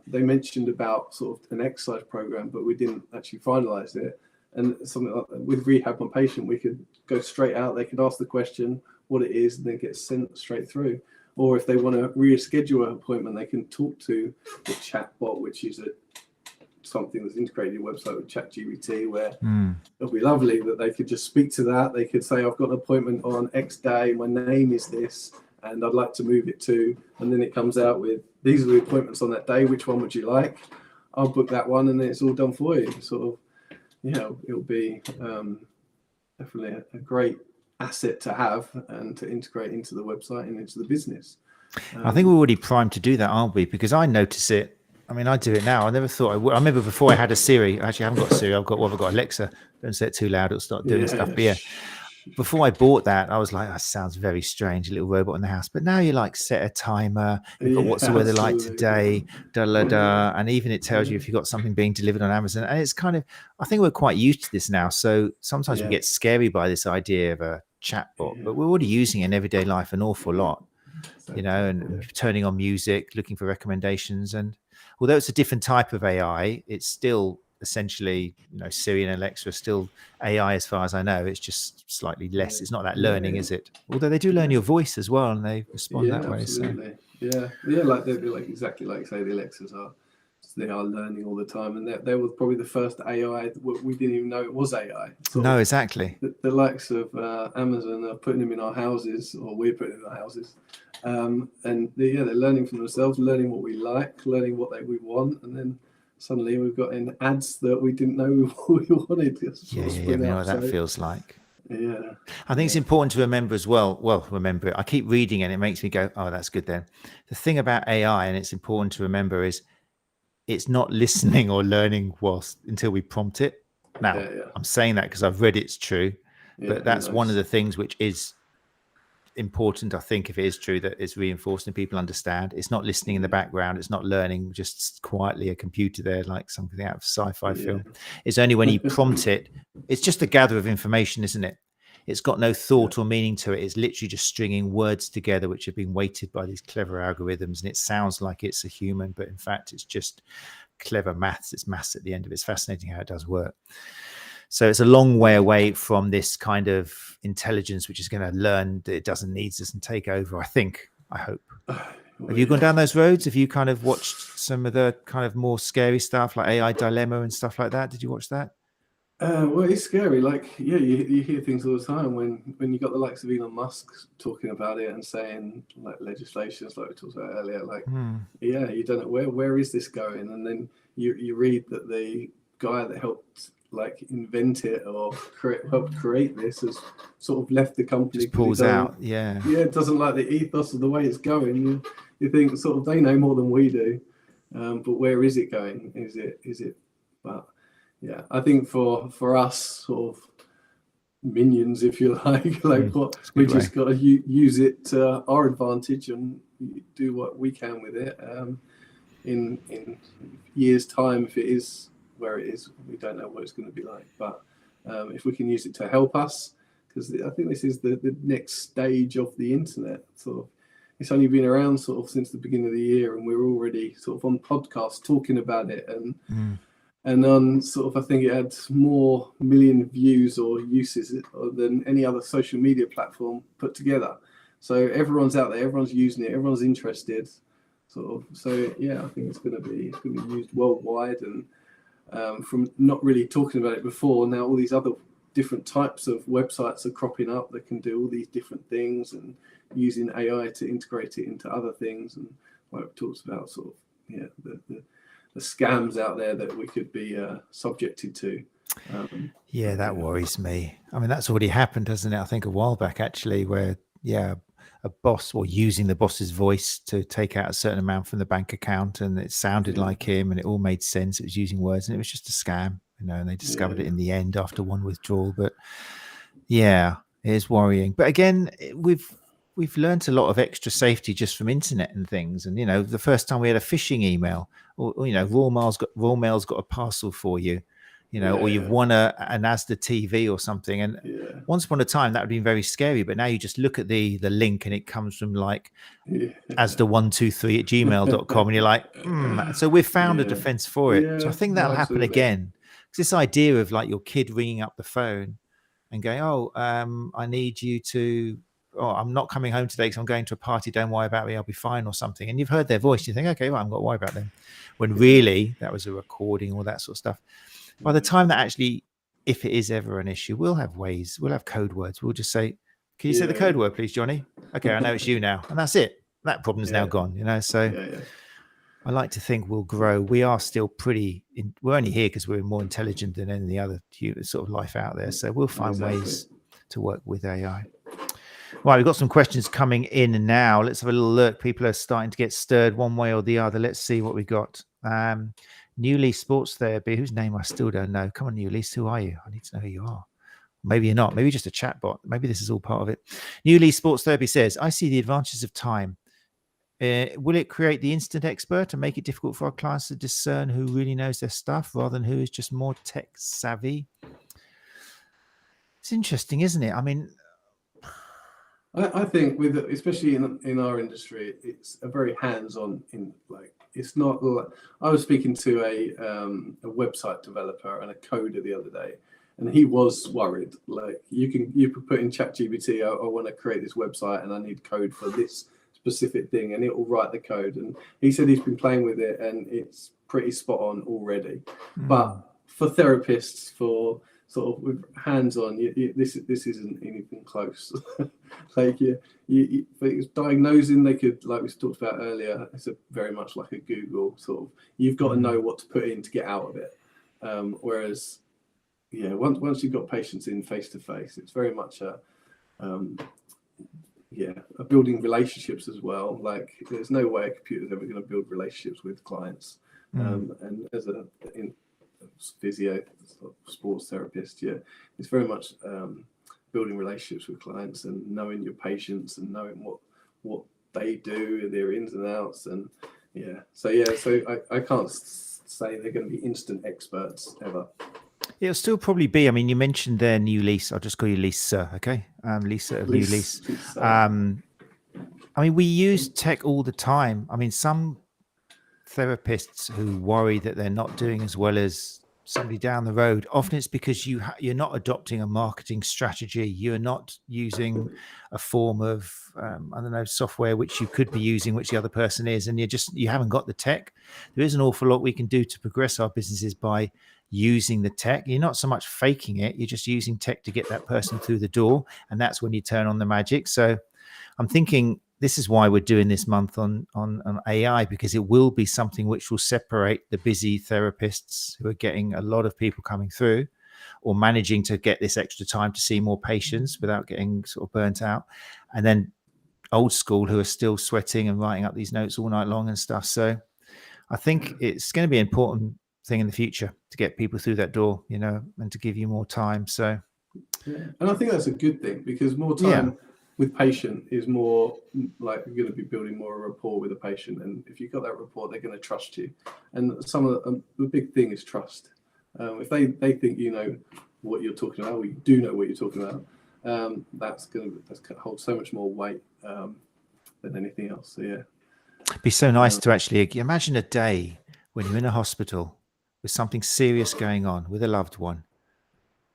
they mentioned about sort of an exercise program, but we didn't actually finalize it. And something like that, with Rehab My Patient, we could go straight out. They could ask the question, what it is, and then get sent straight through. Or if they want to reschedule an appointment, they can talk to the chatbot, which is something that's integrated in your website with ChatGPT, where it'll be lovely that they could just speak to that. They could say, I've got an appointment on X day, my name is this, and I'd like to move it to, and then it comes out with, these are the appointments on that day, which one would you like? I'll book that one, and then it's all done for you. Sort of, it'll be definitely a great asset to have and to integrate into the website and into the business. I think we're already primed to do that, aren't we? Because I notice it. I mean, I do it now. I never thought I would. I remember before I had a Siri. Actually, I haven't got a Siri. I've got Alexa. Don't say it too loud. It'll start doing stuff. But before I bought that, I was like, that sounds very strange, a little robot in the house. But now you like set a timer. You've got what's the weather like today, and even it tells you if you've got something being delivered on Amazon. And it's kind of, I think we're quite used to this now. So sometimes we get scary by this idea of a chatbot, but we're already using it in everyday life an awful lot, and turning on music, looking for recommendations. And although it's a different type of AI, it's still essentially, Siri and Alexa are still AI as far as I know. It's just slightly less. It's not that learning, is it? Although they do learn your voice as well, and they respond that way. Absolutely. So. Yeah, like they'd be like exactly like say the Alexas are. They are learning all the time, and they were probably the first AI that we didn't even know it was AI. No, exactly. The likes of Amazon are putting them in our houses, or we're putting them in our houses, and they're learning from themselves, learning what we like, learning what we want, and then suddenly we've got in ads that we didn't know we wanted. You know what that feels like. Yeah, I think it's important to remember as well. Well, remember it. I keep reading and it makes me go, oh, that's good then. The thing about AI, and it's important to remember, is it's not listening or learning until we prompt it. Now, I'm saying that because I've read it's true, but that's one of the things which is important. I think if it is true, that it's reinforced and people understand. It's not listening in the background. It's not learning just quietly a computer there like something out of a sci-fi film. It's only when you prompt it. It's just a gather of information, isn't it? It's got no thought or meaning to it. It's literally just stringing words together, which have been weighted by these clever algorithms. And it sounds like it's a human, but in fact, it's just clever maths. It's maths at the end of it. It's fascinating how it does work. So it's a long way away from this kind of intelligence, which is going to learn that it doesn't need us and take over, I think, I hope. Have you gone down those roads? Have you kind of watched some of the kind of more scary stuff like AI Dilemma and stuff like that? Did you watch that? Well, it's scary. Like, you hear things all the time when you got the likes of Elon Musk talking about it and saying like legislations, like we talked about earlier, like, you don't know where is this going? And then you read that the guy that helped like invent it or helped create this has sort of left the company. Just pulls out. It doesn't like the ethos of the way it's going. You think sort of they know more than we do, but where is it going? Is it? But yeah, I think for us, sort of minions, if you like. What we just got to use it to our advantage and do what we can with it. In years' time, if it is where it is, we don't know what it's going to be like. But if we can use it to help us, because I think this is the next stage of the internet. Sort of, it's only been around sort of since the beginning of the year, and we're already sort of on podcasts talking about it, and on sort of, I think it had more million views or uses than any other social media platform put together. So everyone's out there, everyone's using it, everyone's interested. Sort of, so yeah, I think it's going to be used worldwide, and from not really talking about it before, now all these other different types of websites are cropping up that can do all these different things, and using AI to integrate it into other things, and like it talks about sort of the scams out there that we could be subjected to. That worries me. I mean, that's already happened, hasn't it? I think a while back, actually, where a boss, or using the boss's voice to take out a certain amount from the bank account, and it sounded like him, and it all made sense. It was using words, and it was just a scam, and they discovered it in the end after one withdrawal. But it is worrying. But again, we've learned a lot of extra safety just from internet and things. And the first time we had a phishing email, or Royal Mail's got a parcel for you, or you've won a Asda TV or something. And once upon a time, that would be very scary. But now you just look at the link, and it comes from like Asda123@gmail.com, and you're like, So we've found a defense for it. So I think that'll happen again. Because this idea of like your kid ringing up the phone and going, I need you to, I'm not coming home today because I'm going to a party. Don't worry about me. I'll be fine, or something. And you've heard their voice. You think, okay, well, I'm not worried about them. When really that was a recording, all that sort of stuff. By the time that actually, if it is ever an issue, we'll have ways, we'll have code words. We'll just say, can you say the code word, please, Johnny? Okay, I know it's you now. And that's it. That problem's now gone, So I like to think we'll grow. We are still we're only here because we're more intelligent than any other sort of life out there. So we'll find ways to work with AI. Right, we've got some questions coming in now. Let's have a little look. People are starting to get stirred one way or the other. Let's see what we got. New Lease Sports Therapy, whose name I still don't know. Come on, New Lease, who are you? I need to know who you are. Maybe you're not. Maybe just a chat bot. Maybe this is all part of it. New Lease Sports Therapy says, I see the advantages of time. Will it create the instant expert and make it difficult for our clients to discern who really knows their stuff rather than who is just more tech savvy? It's interesting, isn't it? I mean, I think especially in our industry, it's a very hands-on it's not. I was speaking to a website developer and a coder the other day, and he was worried. Like you could put in ChatGPT, I want to create this website and I need code for this specific thing, and it will write the code. And he said he's been playing with it and it's pretty spot on already. But for therapists, for sort of with hands-on, this isn't anything close. Like for diagnosing, they could, like we talked about earlier, it's very much like a Google sort of. You've got to know what to put in to get out of it. Whereas, once you've got patients in face to face, it's very much a building relationships as well. Like there's no way a computer's ever going to build relationships with clients. And as a physio, sports therapist, it's very much building relationships with clients and knowing your patients and knowing what they do, their ins and outs, and so I can't say they're going to be instant experts ever. It'll still probably be. I mean, you mentioned their New Lease. I'll just call you Lisa, okay? Lisa of New Lease. I mean, we use tech all the time. I mean, some therapists who worry that they're not doing as well as somebody down the road, often it's because you're not adopting a marketing strategy. You're not using a form of software which you could be using, which the other person is, and you haven't got the tech. There is an awful lot we can do to progress our businesses by using the tech. You're not so much faking it, you're just using tech to get that person through the door, and that's when you turn on the magic. So I'm thinking this is why we're doing this month on AI, because it will be something which will separate the busy therapists who are getting a lot of people coming through or managing to get this extra time to see more patients without getting sort of burnt out, and then old school who are still sweating and writing up these notes all night long and stuff. So I think it's going to be an important thing in the future to get people through that door, and to give you more time. So Yeah. And I think that's a good thing, because more time with patient is more like you're going to be building more rapport with a patient. And if you've got that rapport, they're going to trust you. And some of the big thing is trust. If they think you know what you're talking about, or you do know what you're talking about, that's going to hold so much more weight than anything else. So yeah. It'd be so nice to actually imagine a day when you're in a hospital with something serious going on with a loved one,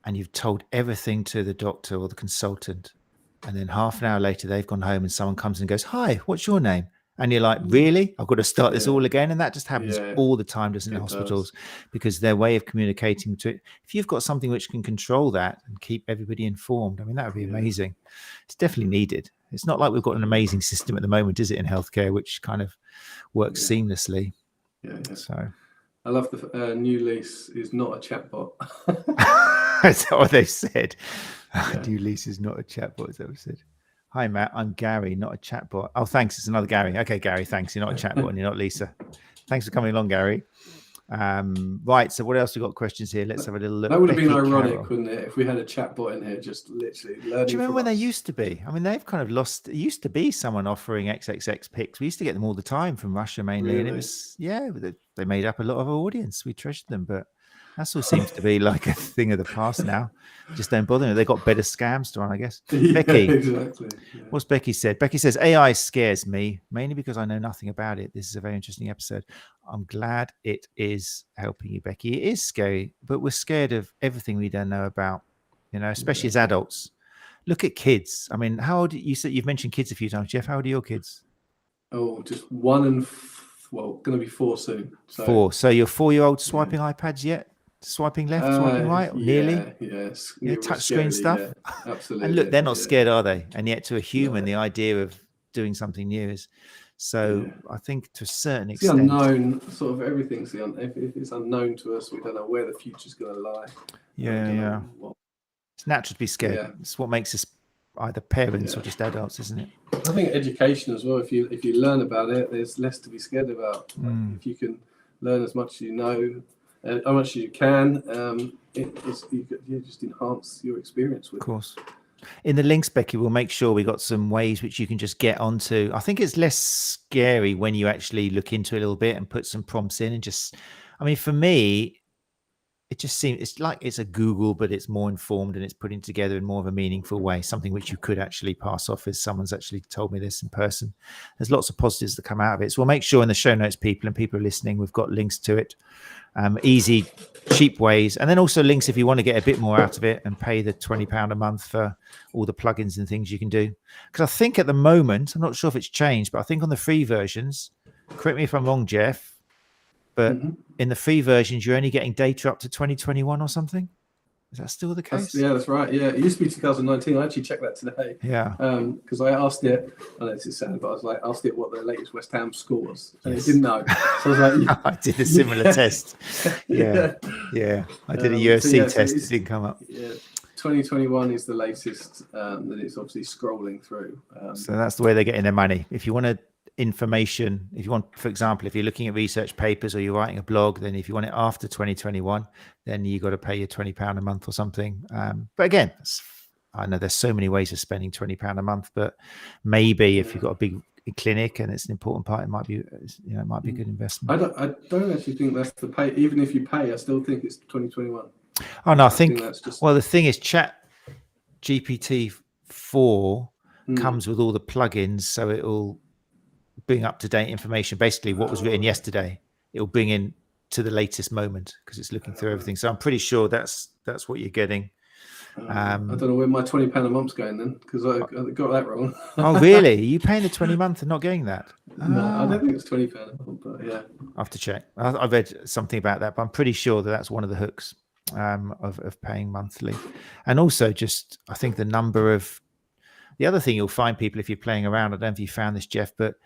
and you've told everything to the doctor or the consultant, and then half an hour later they've gone home and someone comes and goes, "Hi, what's your name?" And you're like, "Really? I've got to start this all again?" And that just happens all the time, doesn't it, in hospitals? Because their way of communicating to it, if you've got something which can control that and keep everybody informed, I mean, that would be amazing. It's definitely needed. It's not like we've got an amazing system at the moment, is it, in healthcare, which kind of works seamlessly. So I love the new lease is not a chatbot. That's what they said. New lease is not a chatbot, is that what they said? Hi, Matt. I'm Gary, not a chatbot. Oh, thanks. It's another Gary. Okay, Gary, thanks. You're not a chatbot and you're not Lisa. Thanks for coming along, Gary. Right. So what else we got questions here? Let's have a little look. That would have been ironic, wouldn't it, if we had a chatbot in here just literally learning. Do you remember when they used to be? I mean, they've kind of lost. It used to be someone offering XXX pics. We used to get them all the time from Russia mainly. And it was, they made up a lot of our audience. We treasured them, but that all seems to be like a thing of the past now. Just don't bother. They got better scams to run, I guess. Becky, exactly. What's Becky said? Becky says, AI scares me, mainly because I know nothing about it. This is a very interesting episode. I'm glad it is helping you, Becky. It is scary, but we're scared of everything we don't know about, especially as adults. Look at kids. I mean, how old, you said you've mentioned kids a few times. Geoff, how old are your kids? Oh, just one and, going to be 4 soon. So. 4. So your 4-year-old swiping iPads yet? Swiping left, swiping right, or nearly? Yes. Touch screen stuff. Yeah, absolutely. And look, they're not scared, are they? And yet to a human, the idea of doing something new is so. I think to a certain extent, the unknown, sort of everything's if it's unknown to us, we don't know where the future's going to lie. It's natural to be scared. It's what makes us either parents or just adults, isn't it? I think education as well. If you learn about it, there's less to be scared about. If you can learn as much as you know, how much as you can, you just enhance your experience with it. Of course. In the links, Becky, we'll make sure we got some ways which you can just get onto. I think it's less scary when you actually look into it a little bit and put some prompts in and just, I mean, for me, it just seems it's like it's a Google, but it's more informed and it's putting together in more of a meaningful way, something which you could actually pass off as someone's actually told me this in person. There's lots of positives that come out of it. So we'll make sure in the show notes, people are listening, we've got links to it. Easy, cheap ways, and then also links if you want to get a bit more out of it and pay the £20 a month for all the plugins and things you can do. Because I think at the moment, I'm not sure if it's changed, but I think on the free versions, correct me if I'm wrong, Geoff, but in the free versions, you're only getting data up to 2021 or something. Is that still the case? That's right. Yeah, it used to be 2019. I actually checked that today. Yeah. Because I asked it, I know this is sad, but I asked it what the latest West Ham score was, and it didn't know. So I was like, I did a similar test. Yeah. I did a UFC test. It didn't come up. Yeah. 2021 is the latest that it's obviously scrolling through. So that's the way they're getting their money. If you want information, if you want, for example, if you're looking at research papers or you're writing a blog, then if you want it after 2021, then you got to pay your £20 a month or something. But again, I know there's so many ways of spending £20 a month, but maybe if you've got a big clinic and it's an important part, it might be a good investment. I don't actually think that's the pay. Even if you pay, I still think it's 2021. Oh no, I think that's just... Well, the thing is, Chat GPT 4 comes with all the plugins, so it'll bring up-to-date information. Basically, what was written yesterday, it'll bring in to the latest moment because it's looking through everything. So I'm pretty sure that's what you're getting. I don't know where my £20 a month's going then, because I got that wrong. Oh, really? Are you paying the £20 a month and not getting that? No, I don't think it's £20 a month, but yeah. I have to check. I read something about that, but I'm pretty sure that's one of the hooks of paying monthly. And also just, I think the other thing you'll find people, if you're playing around, I don't know if you found this, Geoff, but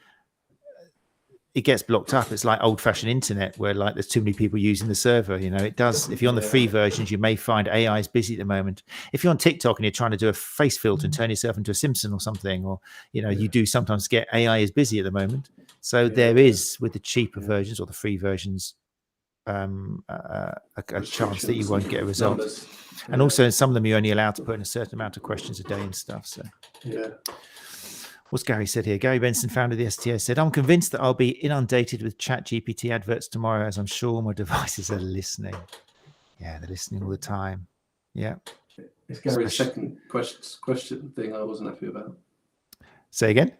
it gets blocked up. It's like old-fashioned internet where like there's too many people using the server. It does. If you're on the free versions, you may find AI is busy at the moment. If you're on TikTok and you're trying to do a face filter and turn yourself into a Simpson or something, or you do sometimes get AI is busy at the moment. So there is, with the cheaper versions or the free versions, chance that you won't get a result. Numbers. And also, in some of them, you're only allowed to put in a certain amount of questions a day and stuff. So, yeah. What's Gary said here? Gary Benson, founder of the STA, said, "I'm convinced that I'll be inundated with ChatGPT adverts tomorrow, as I'm sure my devices are listening." Yeah, they're listening all the time. Yeah. It's Gary's second question thing I wasn't happy about. Say again?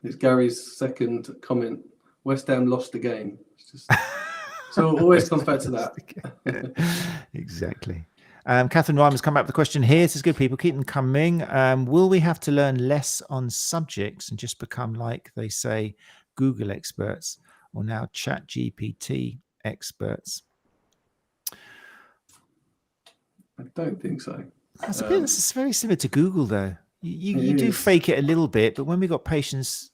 It's Gary's second comment. West Ham lost the game. It's just, so it always comes back to that. Exactly. Catherine Ryman's come back with a question here. It says, "Good people, keep them coming. Will we have to learn less on subjects and just become, like they say, Google experts or now ChatGPT experts?" I don't think so. It's very similar to Google, though. You do fake it a little bit, but when we got patients,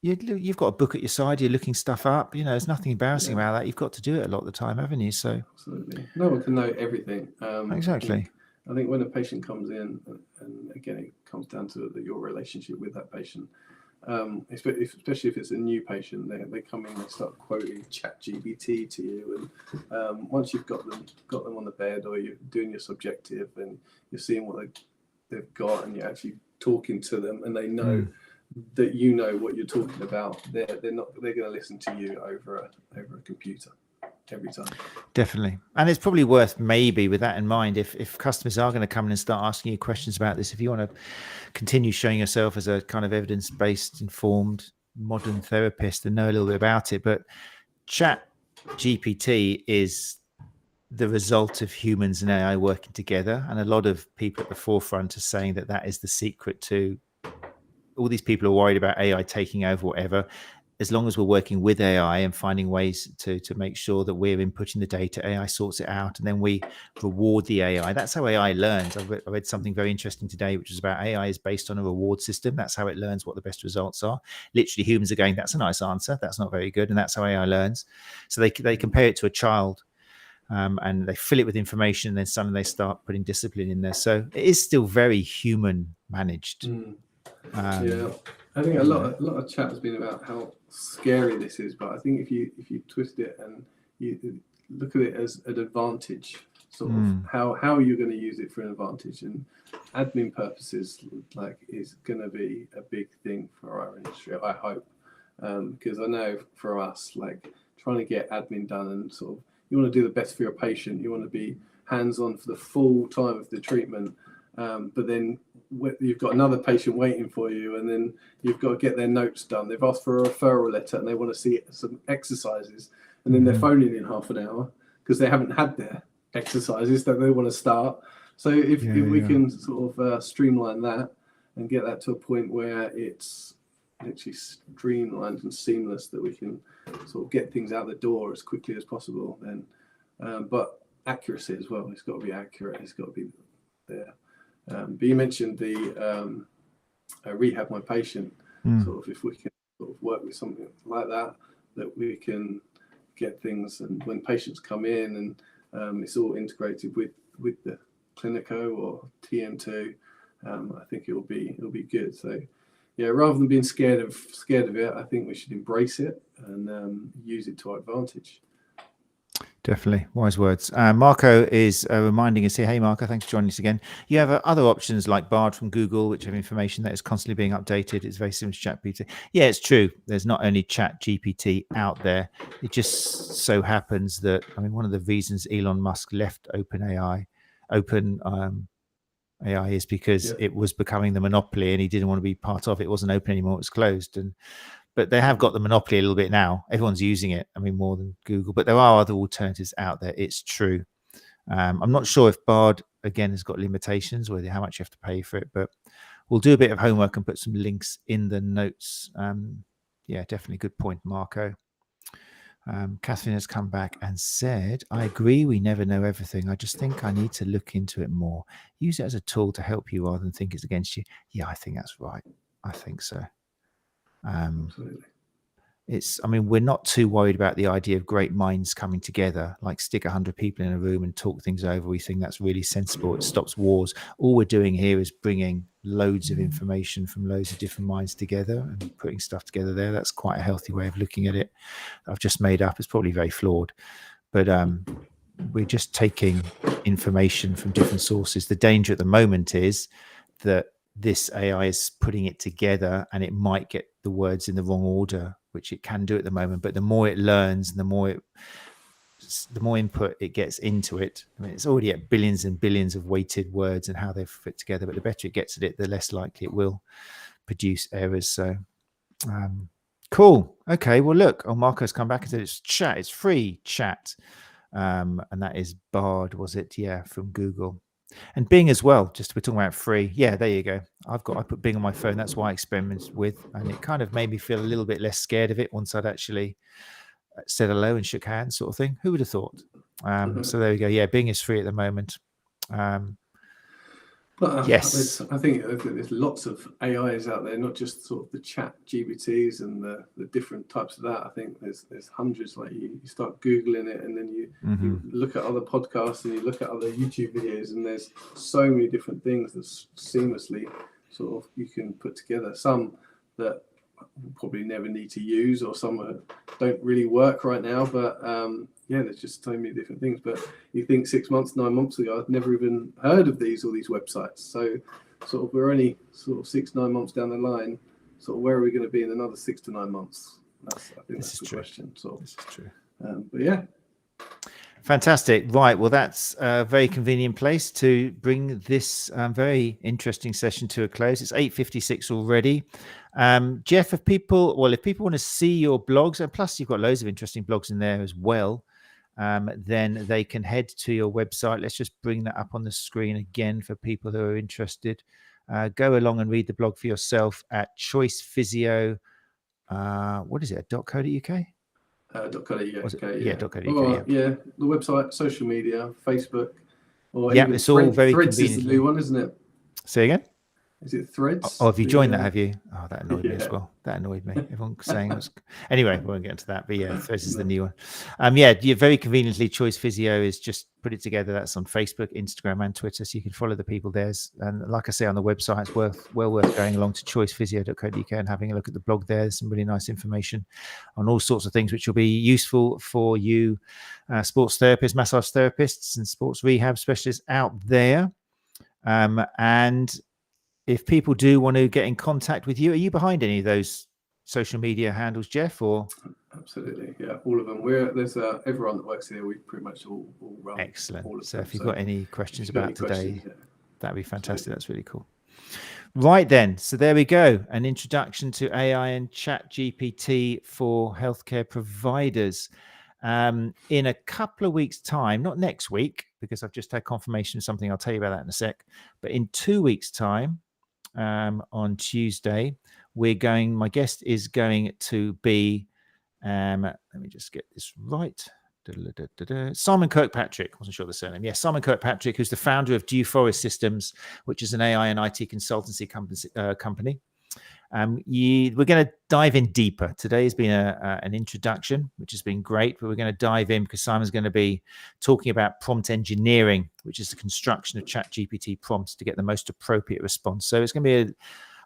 you've got a book at your side, you're looking stuff up. There's nothing embarrassing about that. You've got to do it a lot of the time, haven't you? So absolutely, no one can know everything. Exactly. I think when a patient comes in, and again, it comes down to your relationship with that patient. Especially if it's a new patient, they come in, they start quoting ChatGPT to you, and once you've got them on the bed, or you're doing your subjective, and you're seeing what they've got, and you're actually talking to them, and they know that you know what you're talking about, they're going to listen to you over a computer every time. Definitely. And it's probably worth, maybe with that in mind, if customers are going to come in and start asking you questions about this, if you want to continue showing yourself as a kind of evidence-based, informed, modern therapist and know a little bit about it. But Chat GPT is the result of humans and AI working together. And a lot of people at the forefront are saying that is the secret to all these people are worried about AI taking over, whatever. As long as we're working with AI and finding ways to make sure that we're inputting the data, AI sorts it out, and then we reward the AI. That's how AI learns. I read something very interesting today, which is about AI is based on a reward system. That's how it learns what the best results are. Literally, humans are going, "That's a nice answer. That's not very good." And that's how AI learns. So they compare it to a child, and they fill it with information, and then suddenly they start putting discipline in there. So it is still very human managed. Yeah, I think a lot of chat has been about how scary this is, but I think if you twist it and you look at it as an advantage, sort of how you're going to use it for an advantage, and admin purposes, like, is going to be a big thing for our industry, I hope, because I know for us, like, trying to get admin done, and sort of, you want to do the best for your patient, you want to be hands-on for the full time of the treatment, but then you've got another patient waiting for you, and then you've got to get their notes done. They've asked for a referral letter and they want to see some exercises, and then they're phoning in half an hour because they haven't had their exercises that they want to start. So if we can sort of streamline that and get that to a point where it's literally streamlined and seamless, that we can sort of get things out the door as quickly as possible, then but accuracy as well. It's got to be accurate. It's got to be there. But you mentioned the rehab my patient. Sort of, if we can sort of work with something like that we can get things, and when patients come in, and it's all integrated with the 𝐔𝐬𝐞 or TM2, I think it'll be good. So yeah, rather than being scared of it, I think we should embrace it and use it to our advantage. Definitely. Wise words. Marco is reminding us here. Hey, Marco, thanks for joining us again. You have other options like Bard from Google, which have information that is constantly being updated. It's very similar to ChatGPT. Yeah, it's true. There's not only ChatGPT out there. It just so happens that, I mean, one of the reasons Elon Musk left AI is because it was becoming the monopoly and he didn't want to be part of it. It wasn't open anymore. It was closed. But they have got the monopoly a little bit now. Everyone's using it. I mean, more than Google, but there are other alternatives out there. It's true. I'm not sure if Bard, again, has got limitations or how much you have to pay for it, but we'll do a bit of homework and put some links in the notes. Yeah, definitely good point, Marco. Catherine has come back and said, "I agree, we never know everything. I just think I need to look into it more. Use it as a tool to help you rather than think it's against you." Yeah, I think that's right. I think so. Absolutely. I mean, we're not too worried about the idea of great minds coming together, like stick 100 people in a room and talk things over. We think that's really sensible. It stops wars. All we're doing here is bringing loads of information from loads of different minds together and putting stuff together there. That's quite a healthy way of looking at it. I've just made up. It's probably very flawed, but we're just taking information from different sources. The danger at the moment is that this AI is putting it together and it might get the words in the wrong order, which it can do at the moment. But the more it learns and the more input it gets into it, I mean, it's already at billions and billions of weighted words and how they fit together. But the better it gets at it, the less likely it will produce errors. So cool. Okay, well, look, Marco's come back and said it's chat, it's free chat. And that is Bard, was it? Yeah, from Google. And Bing as well, just we're talking about free. Yeah, there you go. I put Bing on my phone. That's why I experimented with, and it kind of made me feel a little bit less scared of it once I'd actually said hello and shook hands, sort of thing. Who would have thought? So there we go. Yeah, Bing is free at the moment. Yes, I think there's lots of AIs out there, not just sort of the chat GPTs and the different types of that. I think there's hundreds. Like you start Googling it, and then you look at other podcasts and you look at other YouTube videos, and there's so many different things that seamlessly sort of you can put together. Some that we'll probably never need to use, or some that don't really work right now, but yeah, there's just so many different things. But you think 6 months, 9 months ago, I'd never even heard of all these websites. So sort of we're only sort of 6, 9 months down the line. Sort of where are we going to be in another 6 to 9 months? I think that's the question. So this is true. But yeah. Fantastic. Right. Well, that's a very convenient place to bring this very interesting session to a close. It's 8:56 already. Geoff, if people want to see your blogs, and plus you've got loads of interesting blogs in there as well, then they can head to your website. Let's just bring that up on the screen again for people who are interested. Go along and read the blog for yourself at Choice Physio. What is it? .co.uk? .co.uk. Yeah, .co.uk. Yeah, the website, social media, Facebook, or yeah, even it's all very Threads convenient. Is the new one, isn't it? Say again. Is it Threads? Oh, have you joined that? Have you? Oh, that annoyed me as well. That annoyed me. Everyone saying it was. Anyway, we won't get into that. But yeah, Threads is the new one. Yeah, you very conveniently, Choice Physio is just put it together. That's on Facebook, Instagram, and Twitter, so you can follow the people there. And like I say, on the website, it's well worth going along to choicephysio.co.uk and having a look at the blog there. There's some really nice information on all sorts of things which will be useful for you, sports therapists, massage therapists, and sports rehab specialists out there. And if people do want to get in contact with you, are you behind any of those social media handles, Geoff? Or absolutely, yeah, all of them. There's everyone that works here. We pretty much all run. Excellent. All of So them. if you've got any questions about today, that'd be fantastic. Absolutely. That's really cool. Right then, so there we go. An introduction to AI and Chat GPT for healthcare providers. In a couple of weeks' time, not next week, because I've just had confirmation of something. I'll tell you about that in a sec. But in 2 weeks' time, on Tuesday, my guest is going to be, let me just get this right. Simon Kirkpatrick, wasn't sure of the surname. Yeah, Simon Kirkpatrick, who's the founder of Dew Forest Systems, which is an AI and IT consultancy company. We're going to dive in deeper. Today has been an introduction, which has been great, but we're going to dive in because Simon's going to be talking about prompt engineering, which is the construction of ChatGPT prompts to get the most appropriate response. So it's going to be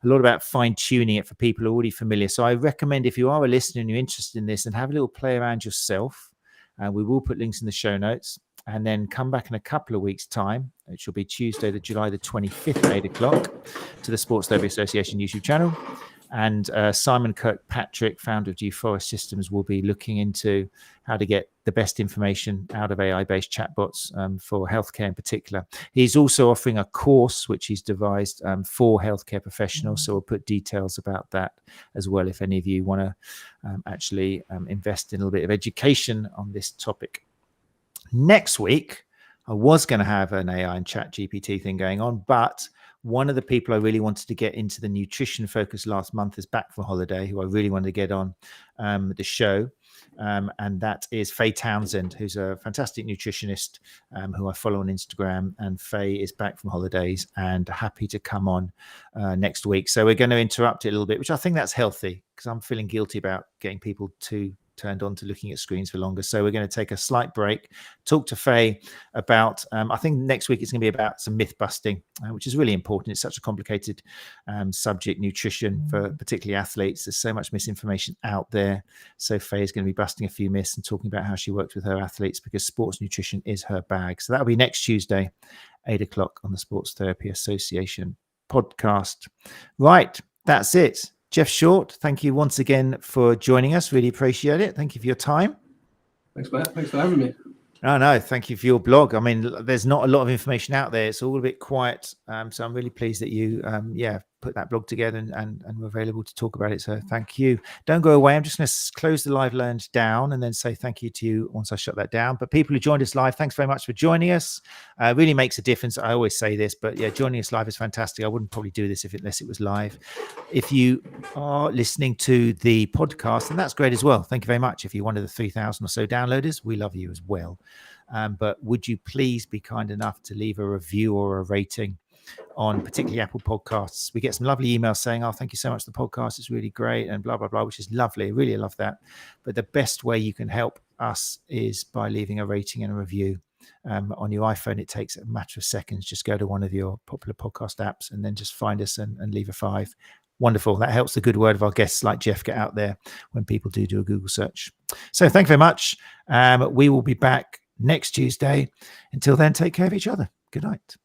a lot about fine-tuning it for people who are already familiar. So I recommend, if you are a listener and you're interested in this, and have a little play around yourself. We will put links in the show notes, and then come back in a couple of weeks' time, which will be Tuesday, July the 25th at 8 o'clock, to the Sports Therapy Association YouTube channel. And Simon Kirkpatrick, founder of Dew Forest Systems, will be looking into how to get the best information out of AI-based chatbots for healthcare in particular. He's also offering a course which he's devised for healthcare professionals. So we'll put details about that as well if any of you want to actually invest in a little bit of education on this topic. Next week, I was going to have an AI and Chat GPT thing going on, but one of the people I really wanted to get into the nutrition focus last month is back from holiday, who I really wanted to get on the show. And that is Faye Townsend, who's a fantastic nutritionist who I follow on Instagram. And Faye is back from holidays and happy to come on next week. So we're going to interrupt it a little bit, which I think that's healthy, because I'm feeling guilty about getting people too turned on to looking at screens for longer. So we're going to take a slight break, talk to Faye about, I think next week it's going to be about some myth busting, which is really important. It's such a complicated subject, nutrition, for particularly athletes. There's so much misinformation out there. So Faye is going to be busting a few myths and talking about how she worked with her athletes, because sports nutrition is her bag. So that'll be next Tuesday, 8 o'clock on the Sports Therapy Association podcast. Right, that's it. Geoff Short, thank you once again for joining us. Really appreciate it. Thank you for your time. Thanks, Matt. Thanks for having me. No, thank you for your blog. I mean, there's not a lot of information out there. It's all a bit quiet. So I'm really pleased that you, put that blog together and we're available to talk about it. So thank you. Don't go away. I'm just going to close the live lounge down and then say thank you to you once I shut that down. But people who joined us live, thanks very much for joining us. Really makes a difference. I always say this, but yeah, joining us live is fantastic. I wouldn't probably do this unless it was live. If you are listening to the podcast, then that's great as well. Thank you very much. If you're one of the 3,000 or so downloaders, we love you as well. But would you please be kind enough to leave a review or a rating on particularly Apple Podcasts? We get some lovely emails saying, oh, thank you so much. The podcast is really great and blah, blah, blah, which is lovely. I really love that. But the best way you can help us is by leaving a rating and a review. On your iPhone, it takes a matter of seconds. Just go to one of your popular podcast apps and then just find us and leave a 5. Wonderful. That helps the good word of our guests like Geoff get out there when people do a Google search. So thank you very much. We will be back next Tuesday. Until then, take care of each other. Good night.